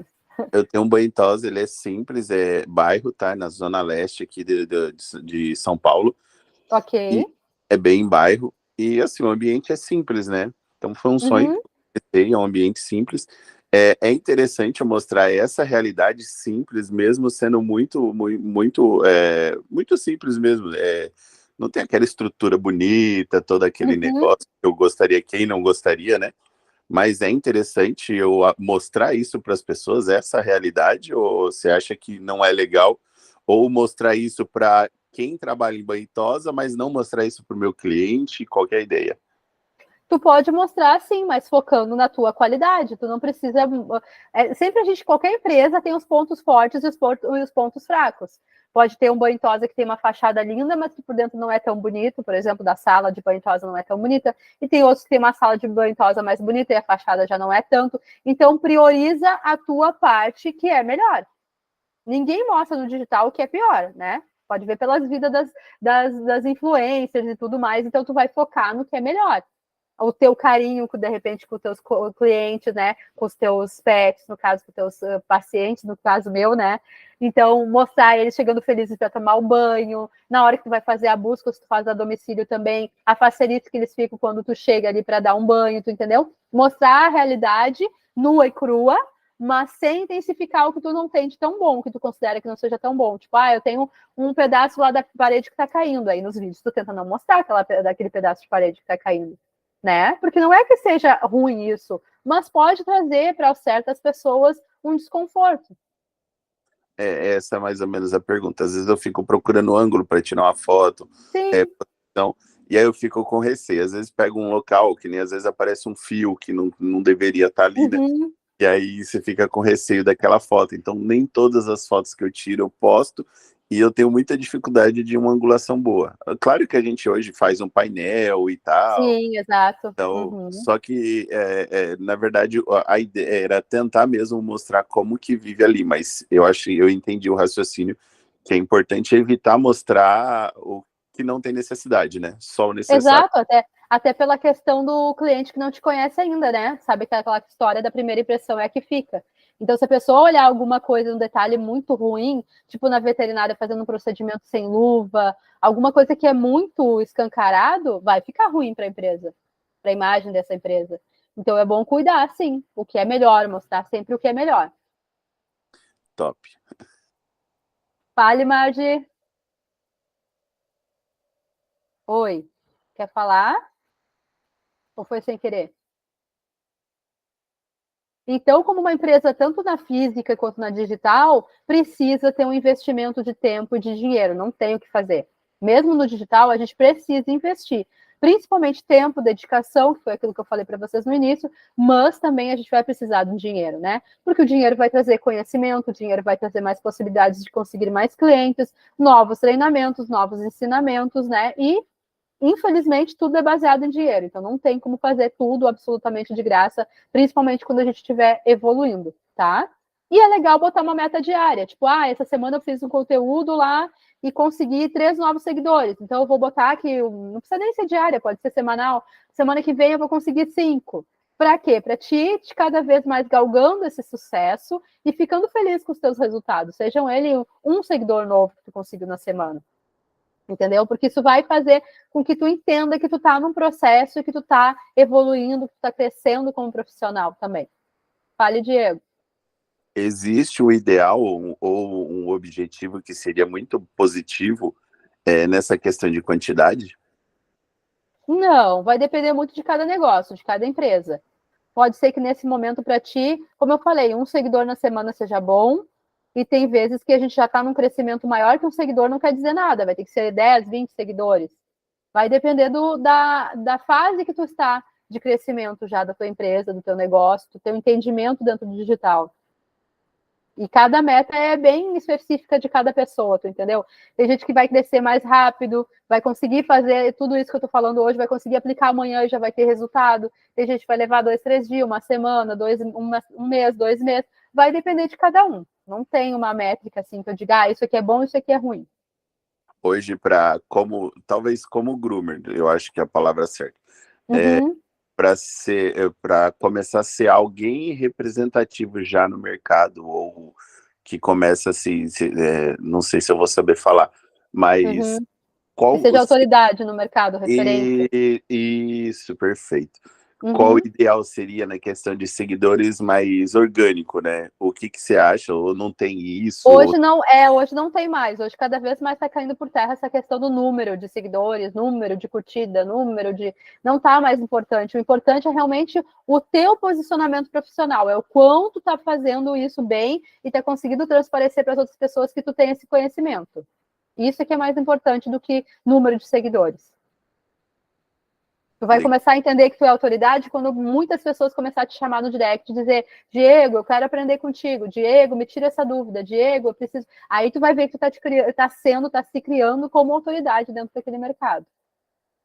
Eu tenho um banho em Tosa, ele é simples, é bairro, tá? Na zona leste aqui de São Paulo. Ok. E é bem em bairro. E, assim, o ambiente é simples, né? Então, foi um sonho. É um ambiente simples. É interessante eu mostrar essa realidade simples, mesmo sendo muito simples mesmo. Não tem aquela estrutura bonita, todo aquele negócio que eu gostaria, quem não gostaria, né? Mas é interessante eu mostrar isso para as pessoas, essa realidade, ou você acha que não é legal? Ou mostrar isso para quem trabalha em banho e tosa, mas não mostrar isso para o meu cliente? Qual que é a ideia? Tu pode mostrar sim, mas focando na tua qualidade. Tu não precisa. Sempre qualquer empresa tem os pontos fortes e os pontos fracos. Pode ter um banho tosa que tem uma fachada linda, mas que por dentro não é tão bonito. Por exemplo, da sala de banho tosa não é tão bonita. E tem outros que tem uma sala de banho tosa mais bonita e a fachada já não é tanto. Então, prioriza a tua parte que é melhor. Ninguém mostra no digital o que é pior, né? Pode ver pelas vidas das influencers e tudo mais. Então, tu vai focar no que é melhor. O teu carinho, de repente, com os teus clientes, né? Com os teus pets, no caso, com os teus pacientes, no caso meu, né? Então, mostrar eles chegando felizes para tomar o banho, na hora que tu vai fazer a busca, se tu faz a domicílio também, a facilita que eles ficam quando tu chega ali para dar um banho, tu entendeu? Mostrar a realidade nua e crua, mas sem intensificar o que tu não tem de tão bom, que tu considera que não seja tão bom. Tipo, eu tenho um pedaço lá da parede que tá caindo. Aí nos vídeos tu tenta não mostrar daquele pedaço de parede que tá caindo, né? Porque não é que seja ruim isso, mas pode trazer para certas pessoas um desconforto. Essa é mais ou menos a pergunta. Às vezes eu fico procurando ângulo para tirar uma foto, posição, e aí eu fico com receio. Às vezes pego um local que nem às vezes aparece um fio que não deveria estar ali, né? E aí você fica com receio daquela foto. Então nem todas as fotos que eu tiro eu posto, e eu tenho muita dificuldade de uma angulação boa. Claro que a gente hoje faz um painel e tal. Sim, exato. Então, só que, na verdade, a ideia era tentar mesmo mostrar como que vive ali, mas eu entendi o raciocínio, que é importante evitar mostrar o que não tem necessidade, né? Só o necessário. Exato, até pela questão do cliente que não te conhece ainda, né? Sabe que aquela história da primeira impressão é a que fica. Então, se a pessoa olhar alguma coisa, um detalhe muito ruim, tipo na veterinária fazendo um procedimento sem luva, alguma coisa que é muito escancarado, vai ficar ruim para a empresa, para a imagem dessa empresa. Então, é bom cuidar, sim, o que é melhor, mostrar sempre o que é melhor. Top. Fale, Marge. Oi, quer falar? Ou foi sem querer? Então, como uma empresa, tanto na física quanto na digital, precisa ter um investimento de tempo e de dinheiro, não tem o que fazer. Mesmo no digital, a gente precisa investir, principalmente tempo, dedicação, que foi aquilo que eu falei para vocês no início, mas também a gente vai precisar do dinheiro, né? Porque o dinheiro vai trazer conhecimento, o dinheiro vai trazer mais possibilidades de conseguir mais clientes, novos treinamentos, novos ensinamentos, né? E infelizmente, tudo é baseado em dinheiro, então não tem como fazer tudo absolutamente de graça, principalmente quando a gente estiver evoluindo, tá? E é legal botar uma meta diária, tipo, essa semana eu fiz um conteúdo lá e consegui 3 novos seguidores, então eu vou botar aqui, não precisa nem ser diária, pode ser semanal, semana que vem eu vou conseguir 5. Para quê? Para ti cada vez mais galgando esse sucesso e ficando feliz com os teus resultados, sejam ele um seguidor novo que tu conseguiu na semana. Entendeu? Porque isso vai fazer com que tu entenda que tu tá num processo e que tu tá evoluindo, que tu tá crescendo como profissional também. Fale, Diego. Existe um ideal ou um objetivo que seria muito positivo nessa questão de quantidade? Não, vai depender muito de cada negócio, de cada empresa. Pode ser que nesse momento para ti, como eu falei, um seguidor na semana seja bom, e tem vezes que a gente já está num crescimento maior que um seguidor não quer dizer nada, vai ter que ser 10, 20 seguidores. Vai depender da fase que tu está de crescimento já da tua empresa, do teu negócio, do teu entendimento dentro do digital. E cada meta é bem específica de cada pessoa, tu entendeu? Tem gente que vai crescer mais rápido, vai conseguir fazer tudo isso que eu tô falando hoje, vai conseguir aplicar amanhã e já vai ter resultado. Tem gente que vai levar 2, 3 dias, uma semana, um mês, 2 meses. Vai depender de cada um. Não tem uma métrica assim que eu diga, isso aqui é bom, isso aqui é ruim. Hoje, talvez como groomer, eu acho que é a palavra certa. Para começar a ser alguém representativo já no mercado, ou que começa assim, não sei se eu vou saber falar, mas que seja autoridade no mercado, referência. Isso, perfeito. qual o ideal seria na questão de seguidores mais orgânico, né? O que você acha? Ou não tem isso? Hoje não tem mais. Hoje cada vez mais está caindo por terra essa questão do número de seguidores, número de curtida, não está mais importante. O importante é realmente o teu posicionamento profissional, é o quanto tá fazendo isso bem e tá conseguindo transparecer para as outras pessoas que tu tem esse conhecimento. Isso é que é mais importante do que número de seguidores. Tu vai começar a entender que tu é autoridade quando muitas pessoas começarem a te chamar no direct e dizer: Diego, eu quero aprender contigo. Diego, me tira essa dúvida. Diego, eu preciso... Aí tu vai ver que tu tá se criando como autoridade dentro daquele mercado.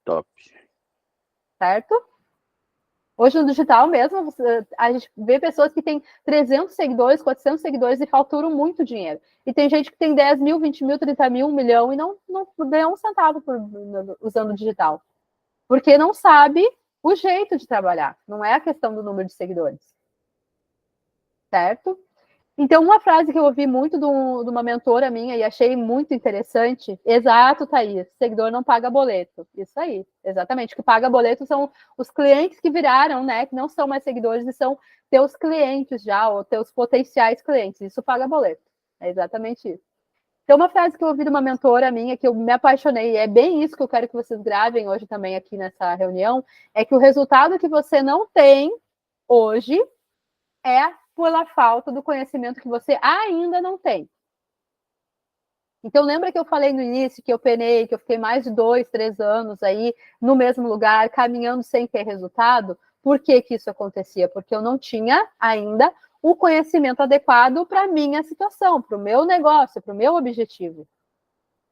Top. Certo? Hoje no digital mesmo, a gente vê pessoas que têm 300 seguidores, 400 seguidores e faturam muito dinheiro. E tem gente que tem 10 mil, 20 mil, 30 mil, 1 milhão e não ganha um centavo usando o digital. Porque não sabe o jeito de trabalhar. Não é a questão do número de seguidores. Certo? Então, uma frase que eu ouvi muito de uma mentora minha e achei muito interessante. Exato, Thaís. Seguidor não paga boleto. Isso aí, exatamente. O que paga boleto são os clientes que viraram, né? Que não são mais seguidores e são teus clientes já, ou teus potenciais clientes. Isso paga boleto. É exatamente isso. Então, uma frase que eu ouvi de uma mentora minha, que eu me apaixonei, e é bem isso que eu quero que vocês gravem hoje também aqui nessa reunião, é que o resultado que você não tem hoje é pela falta do conhecimento que você ainda não tem. Então, lembra que eu falei no início que eu penei, que eu fiquei mais de 2, 3 anos aí no mesmo lugar, caminhando sem ter resultado? Por que que isso acontecia? Porque eu não tinha ainda o conhecimento adequado para a minha situação, para o meu negócio, para o meu objetivo.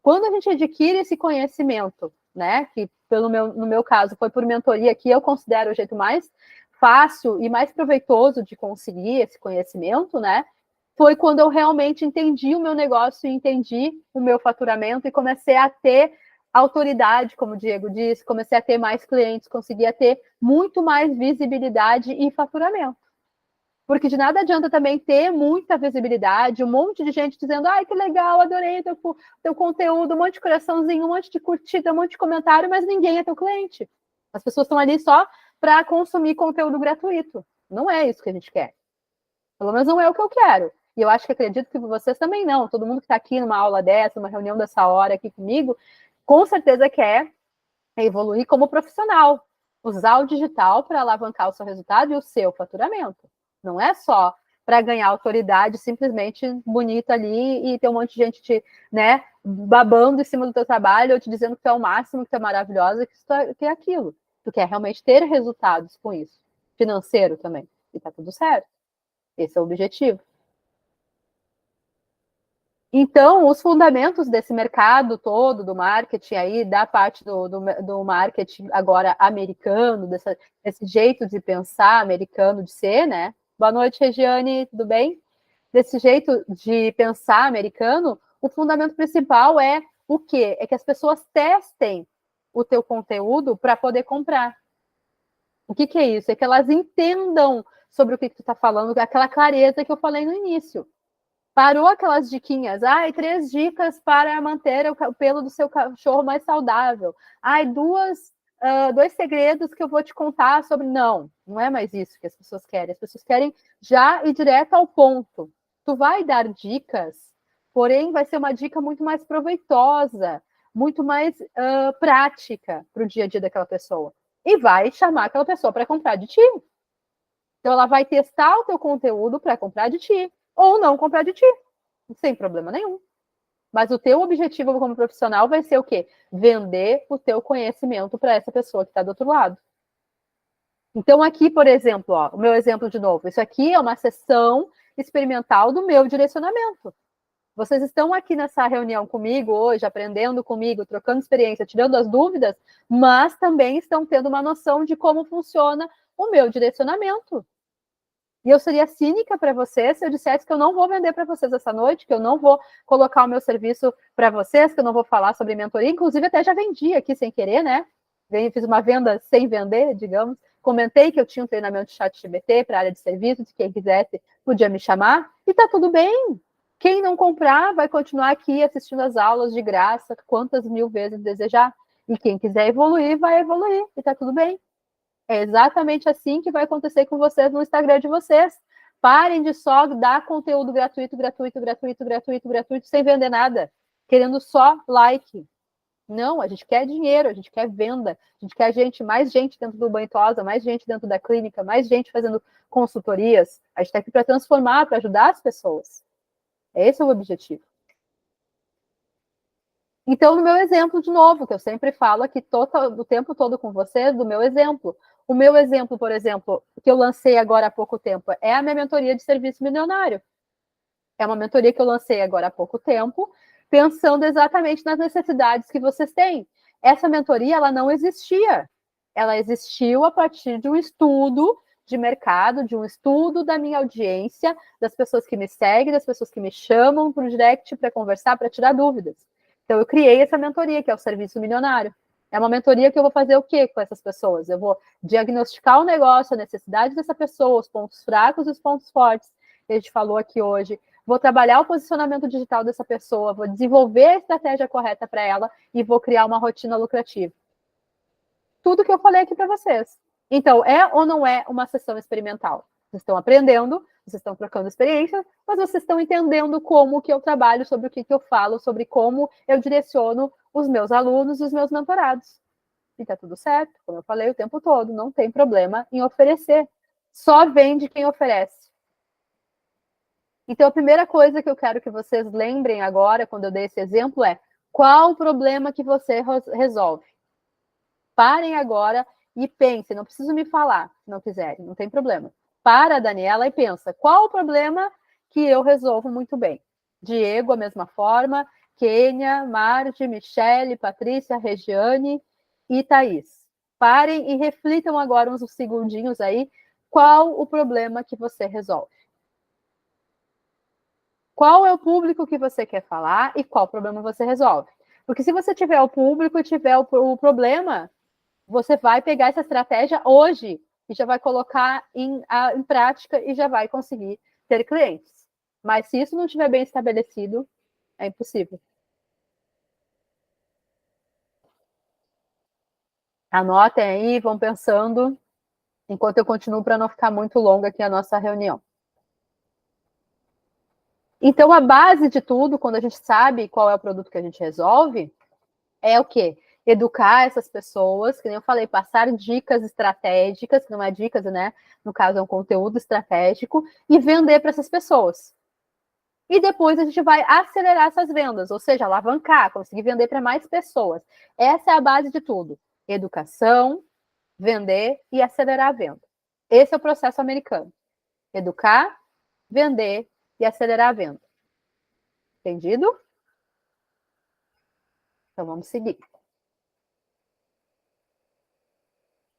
Quando a gente adquire esse conhecimento, né, que no meu caso foi por mentoria, que eu considero o jeito mais fácil e mais proveitoso de conseguir esse conhecimento, né, foi quando eu realmente entendi o meu negócio, entendi o meu faturamento e comecei a ter autoridade, como o Diego disse, comecei a ter mais clientes, conseguia ter muito mais visibilidade e faturamento. Porque de nada adianta também ter muita visibilidade, um monte de gente dizendo: ai, que legal, adorei teu conteúdo, um monte de coraçãozinho, um monte de curtida, um monte de comentário, mas ninguém é teu cliente. As pessoas estão ali só para consumir conteúdo gratuito. Não é isso que a gente quer. Pelo menos não é o que eu quero. E eu acho que acredito que vocês também não. Todo mundo que está aqui numa aula dessa, numa reunião dessa hora aqui comigo, com certeza quer evoluir como profissional. Usar o digital para alavancar o seu resultado e o seu faturamento. Não é só para ganhar autoridade simplesmente bonita ali e ter um monte de gente te, né, babando em cima do teu trabalho ou te dizendo que tu é o máximo, que tu é maravilhosa, que é aquilo. Tu quer realmente ter resultados com isso. Financeiro também. E tá tudo certo. Esse é o objetivo. Então, os fundamentos desse mercado todo, do marketing aí, da parte do marketing agora americano, desse jeito de pensar americano, de ser, né? Boa noite, Regiane, tudo bem? Desse jeito de pensar americano, o fundamento principal é o quê? É que as pessoas testem o teu conteúdo para poder comprar. O que é isso? É que elas entendam sobre o que tu está falando, aquela clareza que eu falei no início. Parou aquelas diquinhas. 3 dicas para manter o pelo do seu cachorro mais saudável. 2 segredos que eu vou te contar sobre... Não é mais isso que as pessoas querem. As pessoas querem já ir direto ao ponto. Tu vai dar dicas, porém vai ser uma dica muito mais proveitosa, muito mais prática para o dia a dia daquela pessoa. E vai chamar aquela pessoa para comprar de ti. Então, ela vai testar o teu conteúdo para comprar de ti. Ou não comprar de ti, sem problema nenhum. Mas o teu objetivo como profissional vai ser o quê? Vender o teu conhecimento para essa pessoa que está do outro lado. Então, aqui, por exemplo, ó, o meu exemplo de novo. Isso aqui é uma sessão experimental do meu direcionamento. Vocês estão aqui nessa reunião comigo hoje, aprendendo comigo, trocando experiência, tirando as dúvidas, mas também estão tendo uma noção de como funciona o meu direcionamento. E eu seria cínica para vocês se eu dissesse que eu não vou vender para vocês essa noite, que eu não vou colocar o meu serviço para vocês, que eu não vou falar sobre mentoria. Inclusive, até já vendi aqui sem querer, né? Fiz uma venda sem vender, digamos. Comentei que eu tinha um treinamento de ChatGPT para a área de serviços, que quem quisesse podia me chamar. E tá tudo bem. Quem não comprar vai continuar aqui assistindo as aulas de graça, quantas mil vezes desejar. E quem quiser evoluir, vai evoluir. E tá tudo bem. É exatamente assim que vai acontecer com vocês no Instagram de vocês. Parem de só dar conteúdo gratuito, sem vender nada, querendo só like. Não, a gente quer dinheiro, a gente quer venda, a gente quer mais gente dentro do Banho Tosa, mais gente dentro da clínica, mais gente fazendo consultorias. A gente está aqui para transformar, para ajudar as pessoas. Esse é o objetivo. Então, no meu exemplo, de novo, que eu sempre falo aqui o tempo todo com vocês, do meu exemplo. O meu exemplo, por exemplo, que eu lancei agora há pouco tempo, é a minha mentoria de serviço milionário. É uma mentoria que eu lancei agora há pouco tempo, pensando exatamente nas necessidades que vocês têm. Essa mentoria, ela não existia. Ela existiu a partir de um estudo de mercado, de um estudo da minha audiência, das pessoas que me seguem, das pessoas que me chamam para o direct para conversar, para tirar dúvidas. Então, eu criei essa mentoria, que é o Serviço Milionário. É uma mentoria que eu vou fazer o quê com essas pessoas? Eu vou diagnosticar o negócio, a necessidade dessa pessoa, os pontos fracos e os pontos fortes, que a gente falou aqui hoje. Vou trabalhar o posicionamento digital dessa pessoa, vou desenvolver a estratégia correta para ela e vou criar uma rotina lucrativa. Tudo que eu falei aqui para vocês. Então, é ou não é uma sessão experimental? Vocês estão aprendendo, vocês estão trocando experiência, mas vocês estão entendendo como que eu trabalho, sobre o que eu falo, sobre como eu direciono os meus alunos e os meus mentorados. E tá tudo certo, como eu falei o tempo todo, não tem problema em oferecer. Só vende quem oferece. Então, a primeira coisa que eu quero que vocês lembrem agora, quando eu dei esse exemplo, é qual o problema que você resolve. Parem agora e pensem, não preciso me falar, se não quiserem, não tem problema. Para, Daniela, e pensa, qual o problema que eu resolvo muito bem? Diego, a mesma forma, Kênia, Marge, Michele, Patrícia, Regiane e Thaís. Parem e reflitam agora uns segundinhos aí, qual o problema que você resolve. Qual é o público que você quer falar e qual problema você resolve? Porque se você tiver o público e tiver o problema, você vai pegar essa estratégia hoje e já vai colocar em prática e já vai conseguir ter clientes. Mas se isso não estiver bem estabelecido, é impossível. Anotem aí, vão pensando, enquanto eu continuo para não ficar muito longa aqui a nossa reunião. Então, a base de tudo, quando a gente sabe qual é o produto que a gente resolve, é o quê? Educar essas pessoas, que nem eu falei, passar dicas estratégicas, que não é dicas, né? No caso, é um conteúdo estratégico, e vender para essas pessoas. E depois a gente vai acelerar essas vendas, ou seja, alavancar, conseguir vender para mais pessoas. Essa é a base de tudo. Educação, vender e acelerar a venda. Esse é o processo americano. Educar, vender e acelerar a venda. Entendido? Então vamos seguir.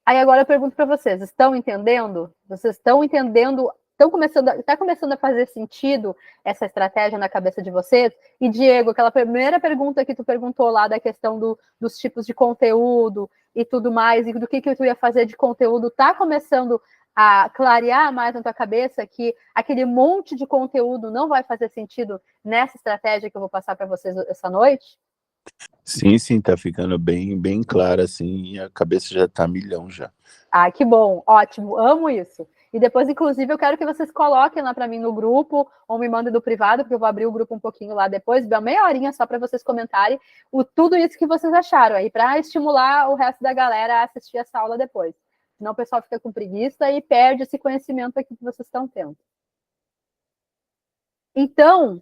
Aí agora eu pergunto para vocês, estão entendendo? Vocês estão entendendo? Está começando a fazer sentido essa estratégia na cabeça de vocês? E Diego, aquela primeira pergunta que tu perguntou lá da questão dos tipos de conteúdo e tudo mais, e do que tu ia fazer de conteúdo, está começando a clarear mais na tua cabeça que aquele monte de conteúdo não vai fazer sentido nessa estratégia que eu vou passar para vocês essa noite? Sim, tá ficando bem claro, assim, e a cabeça já tá milhão já. Ah, que bom, ótimo, amo isso. E depois, inclusive, eu quero que vocês coloquem lá para mim no grupo, ou me mandem do privado, porque eu vou abrir o grupo um pouquinho lá depois, dá meia horinha só para vocês comentarem tudo isso que vocês acharam aí, para estimular o resto da galera a assistir essa aula depois. Senão o pessoal fica com preguiça e perde esse conhecimento aqui que vocês estão tendo. Então,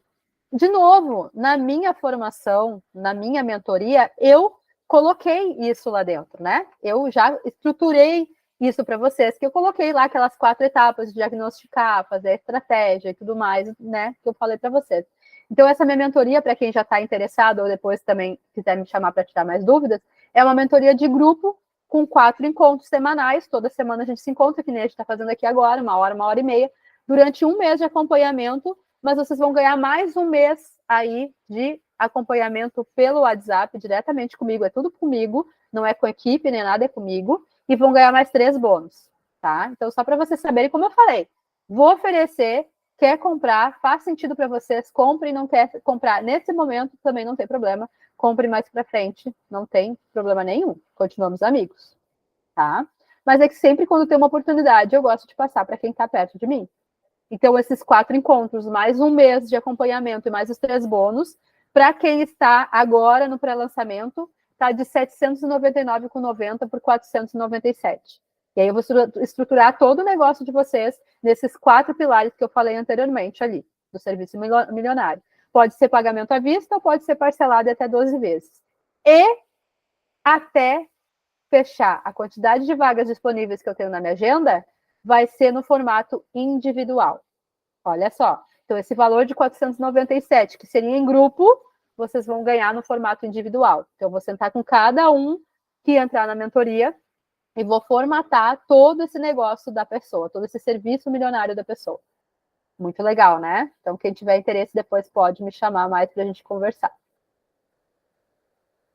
de novo, na minha formação, na minha mentoria, eu coloquei isso lá dentro, né? Eu já estruturei isso para vocês, que eu coloquei lá aquelas 4 etapas de diagnosticar, fazer a estratégia e tudo mais, né? Que eu falei para vocês. Então, essa minha mentoria, para quem já está interessado ou depois também quiser me chamar para tirar mais dúvidas, é uma mentoria de grupo com 4 encontros semanais. Toda semana a gente se encontra, que nem a gente está fazendo aqui agora, 1 hora e meia, durante 1 mês de acompanhamento, mas vocês vão ganhar mais 1 mês aí de acompanhamento pelo WhatsApp, diretamente comigo, é tudo comigo, não é com equipe nem nada, é comigo, e vão ganhar mais 3 bônus, tá? Então, só para vocês saberem, como eu falei, vou oferecer, quer comprar, faz sentido para vocês, compre, não quer comprar nesse momento, também não tem problema, compre mais para frente, não tem problema nenhum, continuamos amigos, tá? mas é que sempre quando tem uma oportunidade, eu gosto de passar para quem está perto de mim. Então, esses 4 encontros, mais um mês de acompanhamento e mais os 3 bônus, para quem está agora no pré-lançamento, está de R$ 799,90 por R$ 497. E aí eu vou estruturar todo o negócio de vocês nesses 4 pilares que eu falei anteriormente ali, do serviço milionário. Pode ser pagamento à vista ou pode ser parcelado até 12 vezes. E até fechar a quantidade de vagas disponíveis que eu tenho na minha agenda, vai ser no formato individual. Olha só. Então, esse valor de 497, que seria em grupo, vocês vão ganhar no formato individual. Então, eu vou sentar com cada um que entrar na mentoria e vou formatar todo esse negócio da pessoa, todo esse serviço milionário da pessoa. Muito legal, né? Então, quem tiver interesse depois pode me chamar mais para a gente conversar.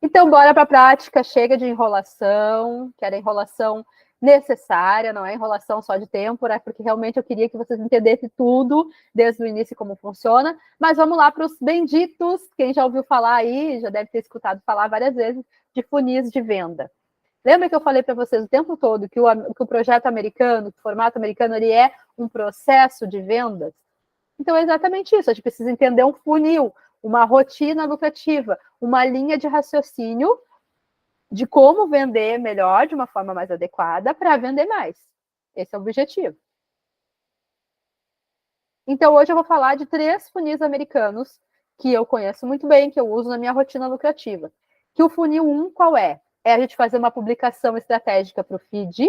Então, bora para a prática. Chega de enrolação, que era enrolação necessária, não é enrolação só de tempo, né? Porque realmente eu queria que vocês entendessem tudo desde o início como funciona. Mas vamos lá para os benditos. Quem já ouviu falar aí, já deve ter escutado falar várias vezes de funis de venda. Lembra que eu falei para vocês o tempo todo que o projeto americano, o formato americano, ele é um processo de vendas? Então é exatamente isso. A gente precisa entender um funil, uma rotina lucrativa, uma linha de raciocínio de como vender melhor, de uma forma mais adequada, para vender mais. Esse é o objetivo. Então, hoje eu vou falar de 3 funis americanos que eu conheço muito bem, que eu uso na minha rotina lucrativa. Que o funil 1, qual é? É a gente fazer uma publicação estratégica para o feed,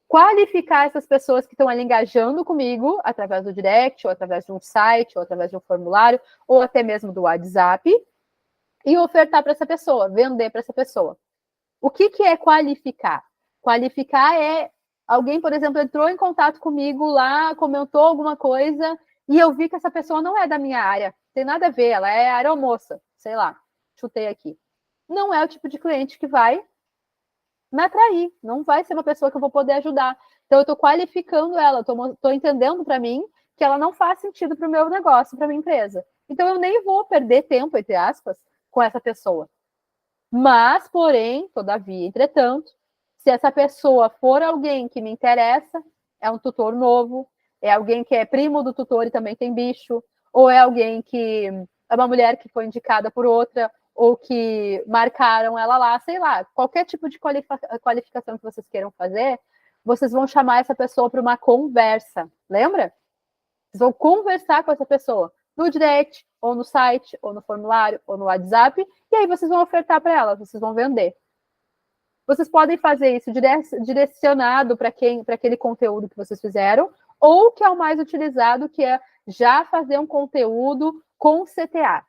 qualificar essas pessoas que estão ali engajando comigo, através do direct, ou através de um site, ou através de um formulário, ou até mesmo do WhatsApp, e ofertar para essa pessoa, vender para essa pessoa. O que é qualificar? Qualificar é alguém, por exemplo, entrou em contato comigo lá, comentou alguma coisa, e eu vi que essa pessoa não é da minha área, tem nada a ver, ela é aeromoça, sei lá, chutei aqui. Não é o tipo de cliente que vai me atrair, não vai ser uma pessoa que eu vou poder ajudar. Então, eu estou qualificando ela, estou entendendo para mim que ela não faz sentido para o meu negócio, para a minha empresa. Então, eu nem vou perder tempo, entre aspas, com essa pessoa. Mas, porém, todavia, entretanto, se essa pessoa for alguém que me interessa, é um tutor novo, é alguém que é primo do tutor e também tem bicho, ou é alguém que é uma mulher que foi indicada por outra, ou que marcaram ela lá, sei lá, qualquer tipo de qualificação que vocês queiram fazer, vocês vão chamar essa pessoa para uma conversa, lembra? Vocês vão conversar com essa pessoa no direct, ou no site, ou no formulário, ou no WhatsApp, e aí vocês vão ofertar para ela, vocês vão vender. Vocês podem fazer isso direcionado para aquele conteúdo que vocês fizeram, ou que é o mais utilizado, que é já fazer um conteúdo com CTA.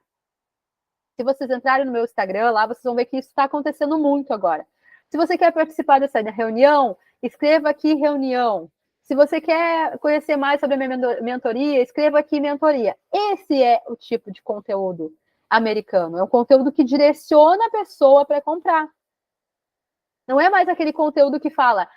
Se vocês entrarem no meu Instagram lá, vocês vão ver que isso está acontecendo muito agora. Se você quer participar dessa reunião, escreva aqui reunião. Se você quer conhecer mais sobre a minha mentoria, escreva aqui mentoria. Esse é o tipo de conteúdo americano. É um conteúdo que direciona a pessoa para comprar. Não é mais aquele conteúdo que fala,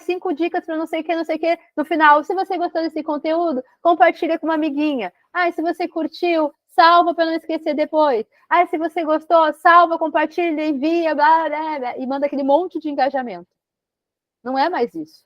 5 dicas para não sei o que. No final, se você gostou desse conteúdo, compartilha com uma amiguinha. Se você curtiu, salva para não esquecer depois. Se você gostou, salva, compartilha, envia, blá, blá, blá, e manda aquele monte de engajamento. Não é mais isso.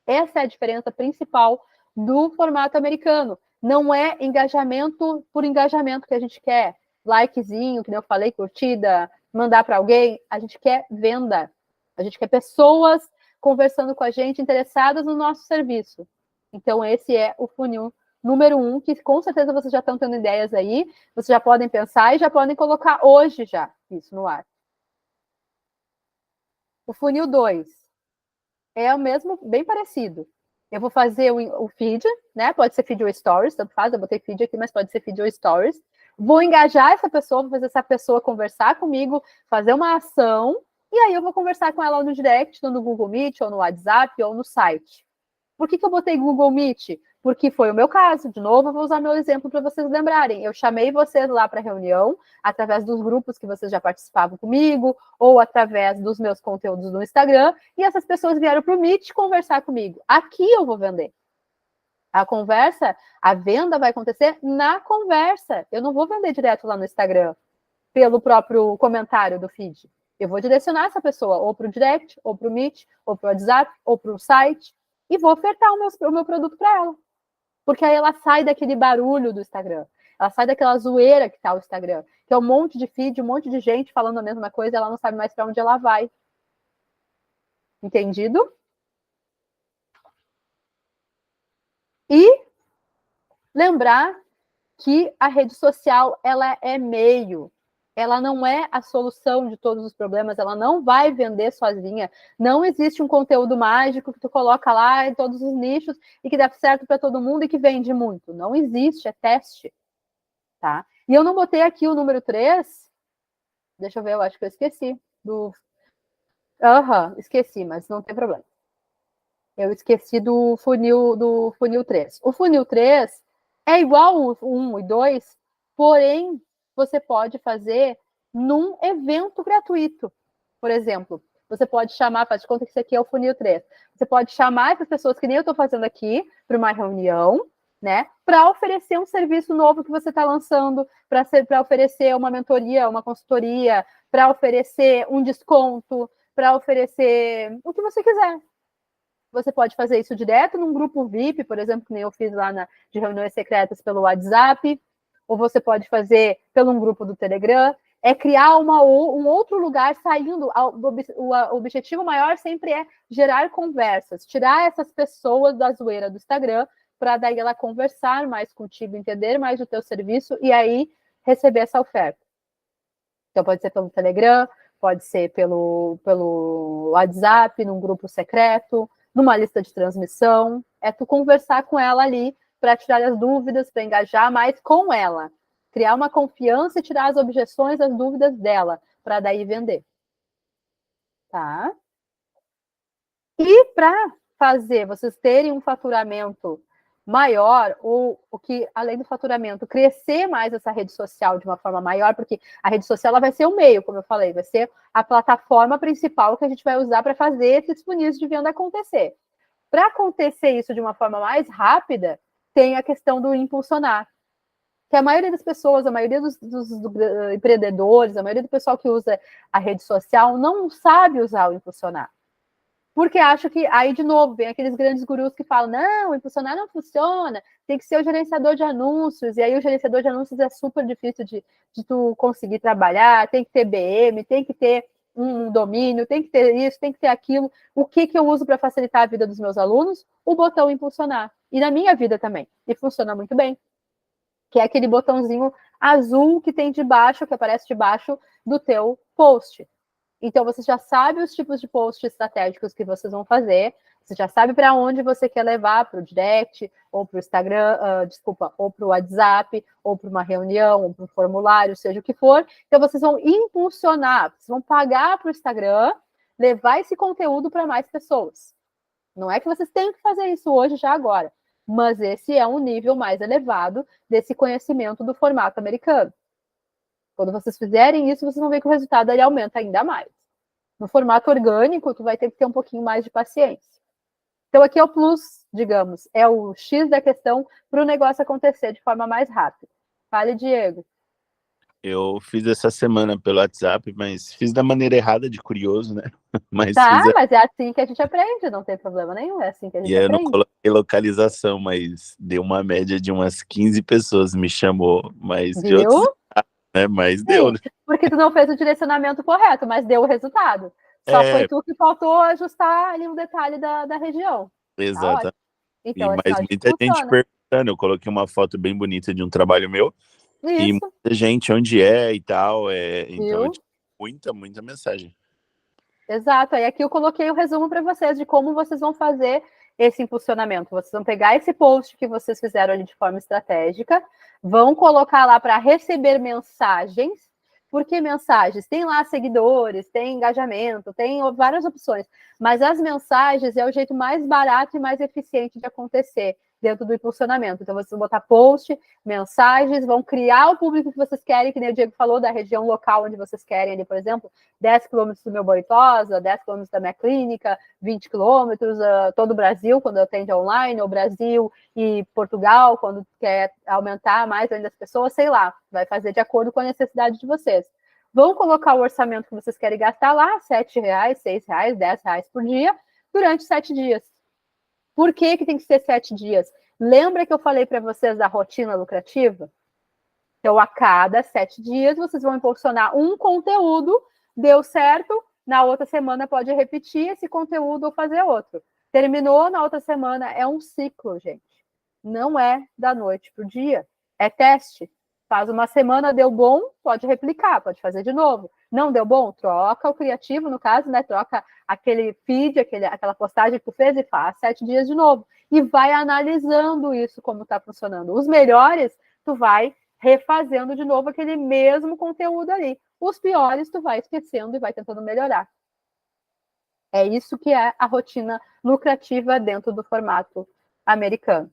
Essa é a diferença principal do formato americano. Não é engajamento por engajamento que a gente quer. Likezinho, que nem eu falei, curtida, mandar para alguém. A gente quer venda. A gente quer pessoas conversando com a gente, interessadas no nosso serviço. Então, esse é o funil número 1, que com certeza vocês já estão tendo ideias aí, vocês já podem pensar e já podem colocar hoje já isso no ar. O funil 2 é o mesmo, bem parecido. Eu vou fazer o feed, né? Pode ser feed ou stories, tanto faz, eu botei feed aqui, mas pode ser feed ou stories. Vou engajar essa pessoa, vou fazer essa pessoa conversar comigo, fazer uma ação, e aí eu vou conversar com ela no direct, no Google Meet, ou no WhatsApp, ou no site. Por que eu botei Google Meet? Porque foi o meu caso. De novo, eu vou usar meu exemplo para vocês lembrarem. Eu chamei vocês lá para a reunião, através dos grupos que vocês já participavam comigo, ou através dos meus conteúdos no Instagram, e essas pessoas vieram para o Meet conversar comigo. Aqui eu vou vender. A conversa, a venda vai acontecer na conversa. Eu não vou vender direto lá no Instagram, pelo próprio comentário do feed. Eu vou direcionar essa pessoa ou para o direct, ou para o Meet, ou para o WhatsApp, ou para o site, e vou ofertar o meu produto para ela. Porque aí ela sai daquele barulho do Instagram. Ela sai daquela zoeira que tá o Instagram, que é um monte de feed, um monte de gente falando a mesma coisa, ela não sabe mais para onde ela vai. Entendido? E lembrar que a rede social, ela é meio. Ela não é a solução de todos os problemas, ela não vai vender sozinha. Não existe um conteúdo mágico que tu coloca lá em todos os nichos e que dá certo para todo mundo e que vende muito. Não existe, é teste. Tá? E eu não botei aqui o número 3. Deixa eu ver, eu acho que eu esqueci. Esqueci, mas não tem problema. Eu esqueci do funil 3. O funil 3 é igual o 1 e 2, porém, você pode fazer num evento gratuito. Por exemplo, você pode chamar, faz de conta que isso aqui é o funil 3. Você pode chamar essas pessoas, que nem eu estou fazendo aqui, para uma reunião, né, para oferecer um serviço novo que você está lançando, para oferecer uma mentoria, uma consultoria, para oferecer um desconto, para oferecer o que você quiser. Você pode fazer isso direto num grupo VIP, por exemplo, que nem eu fiz lá de reuniões secretas pelo WhatsApp, ou você pode fazer pelo um grupo do Telegram. É criar um outro lugar saindo. O objetivo maior sempre é gerar conversas, tirar essas pessoas da zoeira do Instagram, para daí ela conversar mais contigo, entender mais do teu serviço e aí receber essa oferta. Então pode ser pelo Telegram, pode ser pelo WhatsApp, num grupo secreto, numa lista de transmissão. É tu conversar com ela ali para tirar as dúvidas, para engajar mais com ela. Criar uma confiança e tirar as objeções, as dúvidas dela, para daí vender. Tá? E para fazer vocês terem um faturamento maior, ou o que, além do faturamento, crescer mais essa rede social de uma forma maior, porque a rede social ela vai ser o meio, como eu falei, vai ser a plataforma principal que a gente vai usar para fazer esses funis de venda acontecer. Para acontecer isso de uma forma mais rápida, tem a questão do impulsionar. Que a maioria das pessoas, a maioria dos empreendedores, a maioria do pessoal que usa a rede social não sabe usar o impulsionar. Porque acho que, aí de novo, vem aqueles grandes gurus que falam, não, o impulsionar não funciona, tem que ser o gerenciador de anúncios, e aí o gerenciador de anúncios é super difícil de tu conseguir trabalhar, tem que ter BM, tem que ter um domínio, tem que ter isso, tem que ter aquilo. O que eu uso para facilitar a vida dos meus alunos? O botão impulsionar. E na minha vida também. E funciona muito bem. Que é aquele botãozinho azul que tem debaixo, que aparece debaixo do teu post. Então, você já sabe os tipos de posts estratégicos que vocês vão fazer, você já sabe para onde você quer levar, para o direct, ou para o Instagram, ou para o WhatsApp, ou para uma reunião, ou para um formulário, seja o que for. Então, vocês vão impulsionar, vocês vão pagar para o Instagram, levar esse conteúdo para mais pessoas. Não é que vocês têm que fazer isso hoje, já agora, mas esse é um nível mais elevado desse conhecimento do formato americano. Quando vocês fizerem isso, vocês vão ver que o resultado ele aumenta ainda mais. No formato orgânico, tu vai ter que ter um pouquinho mais de paciência. Então, aqui é o plus, digamos, é o X da questão para o negócio acontecer de forma mais rápida. Fale, Diego. Eu fiz essa semana pelo WhatsApp, mas fiz da maneira errada, de curioso, né? Mas mas é assim que a gente aprende, não tem problema nenhum, é assim que a gente aprende. E eu não coloquei localização, mas deu uma média de umas 15 pessoas me chamou, mas de outros, né? Mas deu, né? Porque tu não fez o direcionamento correto, mas deu o resultado. Só foi tu que faltou ajustar ali um detalhe da região. Exato. Tá, então, mas muita gente perguntando, eu coloquei uma foto bem bonita de um trabalho meu, e muita gente onde é e tal, então muita mensagem. Exato, aí aqui eu coloquei o resumo para vocês de como vocês vão fazer esse impulsionamento. Vocês vão pegar esse post que vocês fizeram ali de forma estratégica, vão colocar lá para receber mensagens. Por que mensagens? Tem lá seguidores, tem engajamento, tem várias opções, mas as mensagens é o jeito mais barato e mais eficiente de acontecer dentro do impulsionamento. Então, vocês vão botar post, mensagens, vão criar o público que vocês querem, que nem o Diego falou, da região local onde vocês querem ali, por exemplo, 10 quilômetros do meu Boitosa, 10 quilômetros da minha clínica, 20 quilômetros, todo o Brasil, quando eu atendo online, ou Brasil e Portugal, quando quer aumentar mais ainda as pessoas, sei lá, vai fazer de acordo com a necessidade de vocês. vão colocar o orçamento que vocês querem gastar lá, R$7, R$6, R$10 por dia, durante 7 dias. Por que tem que ser 7 dias? Lembra que eu falei para vocês da rotina lucrativa? Então, a cada 7 dias, vocês vão impulsionar um conteúdo, deu certo, na outra semana pode repetir esse conteúdo ou fazer outro. Terminou, na outra semana, é um ciclo, gente. Não é da noite para o dia, é teste. Faz uma semana, deu bom, pode replicar, pode fazer de novo. Não deu bom, troca o criativo, no caso, né? Troca aquele feed, aquela postagem que tu fez e faz 7 dias de novo. E vai analisando isso, como está funcionando. Os melhores, tu vai refazendo de novo aquele mesmo conteúdo ali. Os piores, tu vai esquecendo e vai tentando melhorar. É isso que é a rotina lucrativa dentro do formato americano.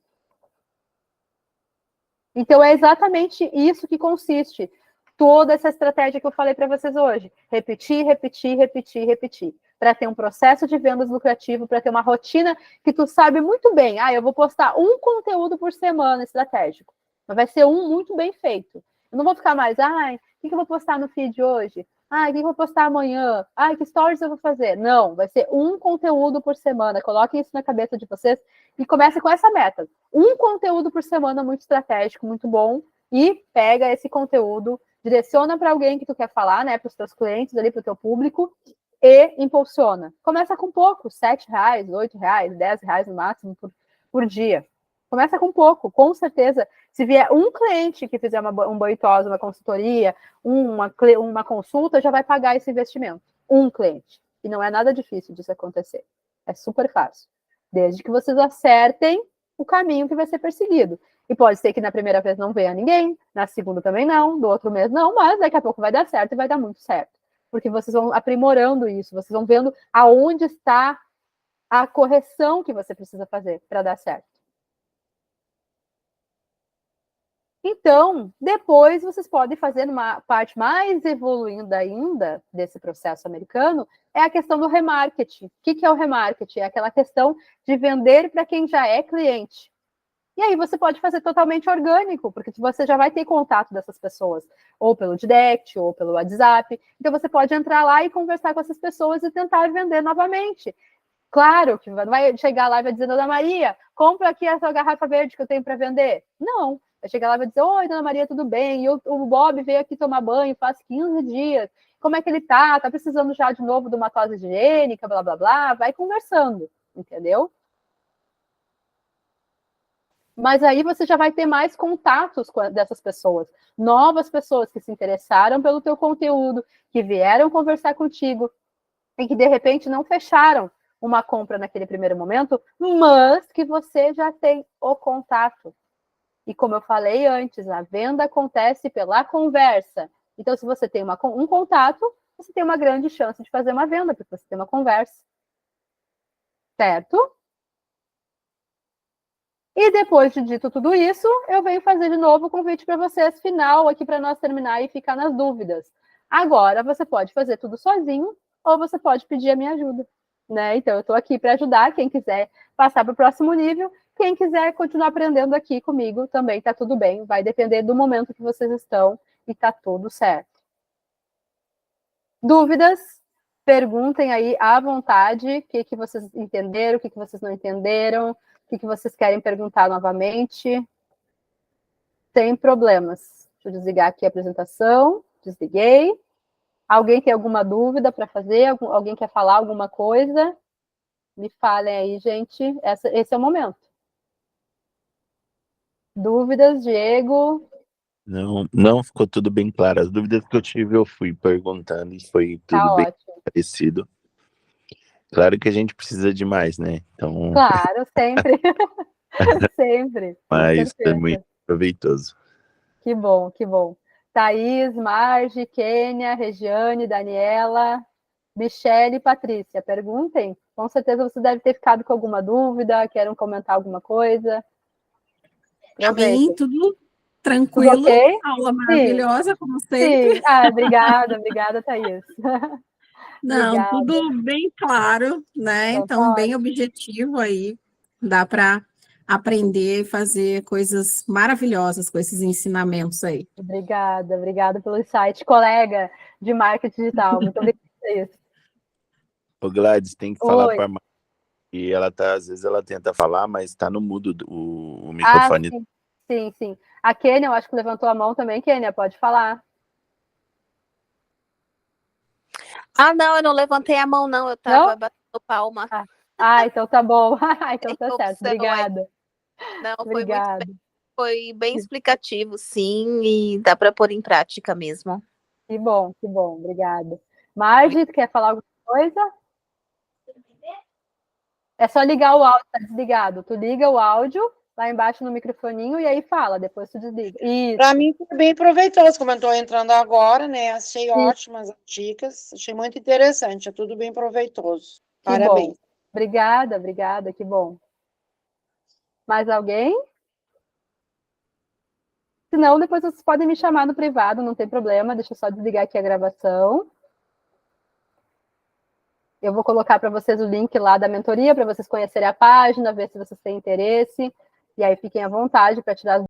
Então, é exatamente isso que consiste toda essa estratégia que eu falei para vocês hoje. Repetir, repetir, repetir, repetir. Para ter um processo de vendas lucrativo, para ter uma rotina que tu sabe muito bem. Eu vou postar um conteúdo por semana estratégico. Mas vai ser um muito bem feito. Eu não vou ficar mais, o que eu vou postar no feed hoje? O que eu vou postar amanhã? Que stories eu vou fazer? Não, vai ser um conteúdo por semana. Coloquem isso na cabeça de vocês e comecem com essa meta. Um conteúdo por semana muito estratégico, muito bom, e pega esse conteúdo, direciona para alguém que tu quer falar, né, para os teus clientes ali, para o teu público, e impulsiona. Começa com pouco, R$7, R$8, R$10 no máximo por dia. Começa com pouco, com certeza. Se vier um cliente que fizer um boitosa, uma consultoria, uma consulta, já vai pagar esse investimento. Um cliente. E não é nada difícil disso acontecer. É super fácil. Desde que vocês acertem o caminho que vai ser perseguido. E pode ser que na primeira vez não venha ninguém, na segunda também não, do outro mês não, mas daqui a pouco vai dar certo e vai dar muito certo. Porque vocês vão aprimorando isso, vocês vão vendo aonde está a correção que você precisa fazer para dar certo. Então, depois vocês podem fazer uma parte mais evoluindo ainda desse processo americano, é a questão do remarketing. O que é o remarketing? É aquela questão de vender para quem já é cliente. E aí você pode fazer totalmente orgânico, porque você já vai ter contato dessas pessoas, ou pelo direct, ou pelo WhatsApp. Então você pode entrar lá e conversar com essas pessoas e tentar vender novamente. Claro que não vai chegar lá e vai dizer, Dona Maria, compra aqui essa garrafa verde que eu tenho para vender. Não. Vai chegar lá e vai dizer, oi, Dona Maria, tudo bem? E o Bob veio aqui tomar banho faz 15 dias. Como é que ele tá? Tá precisando já de novo de uma tosse higiênica, blá, blá, blá. Vai conversando, entendeu? Mas aí você já vai ter mais contatos dessas pessoas. Novas pessoas que se interessaram pelo teu conteúdo, que vieram conversar contigo e que, de repente, não fecharam uma compra naquele primeiro momento, mas que você já tem o contato. E como eu falei antes, a venda acontece pela conversa. Então, se você tem um contato, você tem uma grande chance de fazer uma venda, porque você tem uma conversa. Certo? E depois de dito tudo isso, eu venho fazer de novo o convite para vocês, final, aqui para nós terminar e ficar nas dúvidas. Agora, você pode fazer tudo sozinho, ou você pode pedir a minha ajuda. Né? Então, eu estou aqui para ajudar quem quiser passar para o próximo nível. Quem quiser continuar aprendendo aqui comigo, também está tudo bem. Vai depender do momento que vocês estão e está tudo certo. Dúvidas? Perguntem aí à vontade o que vocês entenderam, o que vocês não entenderam, o que vocês querem perguntar novamente. Sem problemas. Deixa eu desligar aqui a apresentação. Desliguei. Alguém tem alguma dúvida para fazer? Alguém quer falar alguma coisa? Me falem aí, gente. Esse é o momento. Dúvidas, Diego? Não ficou tudo bem claro. As dúvidas que eu tive, eu fui perguntando e foi tudo bem parecido. Claro que a gente precisa de mais, né? Então... Claro, sempre. Sempre. Mas é muito proveitoso. Que bom, que bom. Thaís, Marge, Kênia, Regiane, Daniela, Michele e Patrícia, perguntem. Com certeza você deve ter ficado com alguma dúvida, querem comentar alguma coisa. Para mim, tudo tranquilo. Tudo okay? Aula maravilhosa, sim, como sempre. Sim. Obrigada, Thaís. Não, obrigada. Tudo bem claro, né? Então bem objetivo aí. Dá para aprender e fazer coisas maravilhosas com esses ensinamentos aí. Obrigada pelo insight, colega. de marketing digital. Muito obrigada por isso. Ô, Gladys, tem que falar Oi. para a Mari. E ela tá, às vezes ela tenta falar, mas está no mudo o microfone. Sim. A Kênia, eu acho que levantou a mão também. Kênia, pode falar. Não, eu não levantei a mão, não. Eu tava batendo palma. Então tá bom. Então tá certo. Obrigada. Não, Obrigada. Foi bem explicativo, sim, e dá para pôr em prática mesmo. Que bom. Obrigada. Margi, tu quer falar alguma coisa? É só ligar o áudio, tá desligado. Tu liga o áudio lá embaixo no microfoninho e aí fala, depois tu desliga. Para mim foi bem proveitoso, como eu estou entrando agora, né? Achei ótimas as dicas, achei muito interessante, é tudo bem proveitoso. Parabéns. Bom. Obrigada, que bom. Mais alguém? Se não, depois vocês podem me chamar no privado, não tem problema, deixa eu só desligar aqui a gravação. Eu vou colocar para vocês o link lá da mentoria, para vocês conhecerem a página, ver se vocês têm interesse, e aí fiquem à vontade para tirar as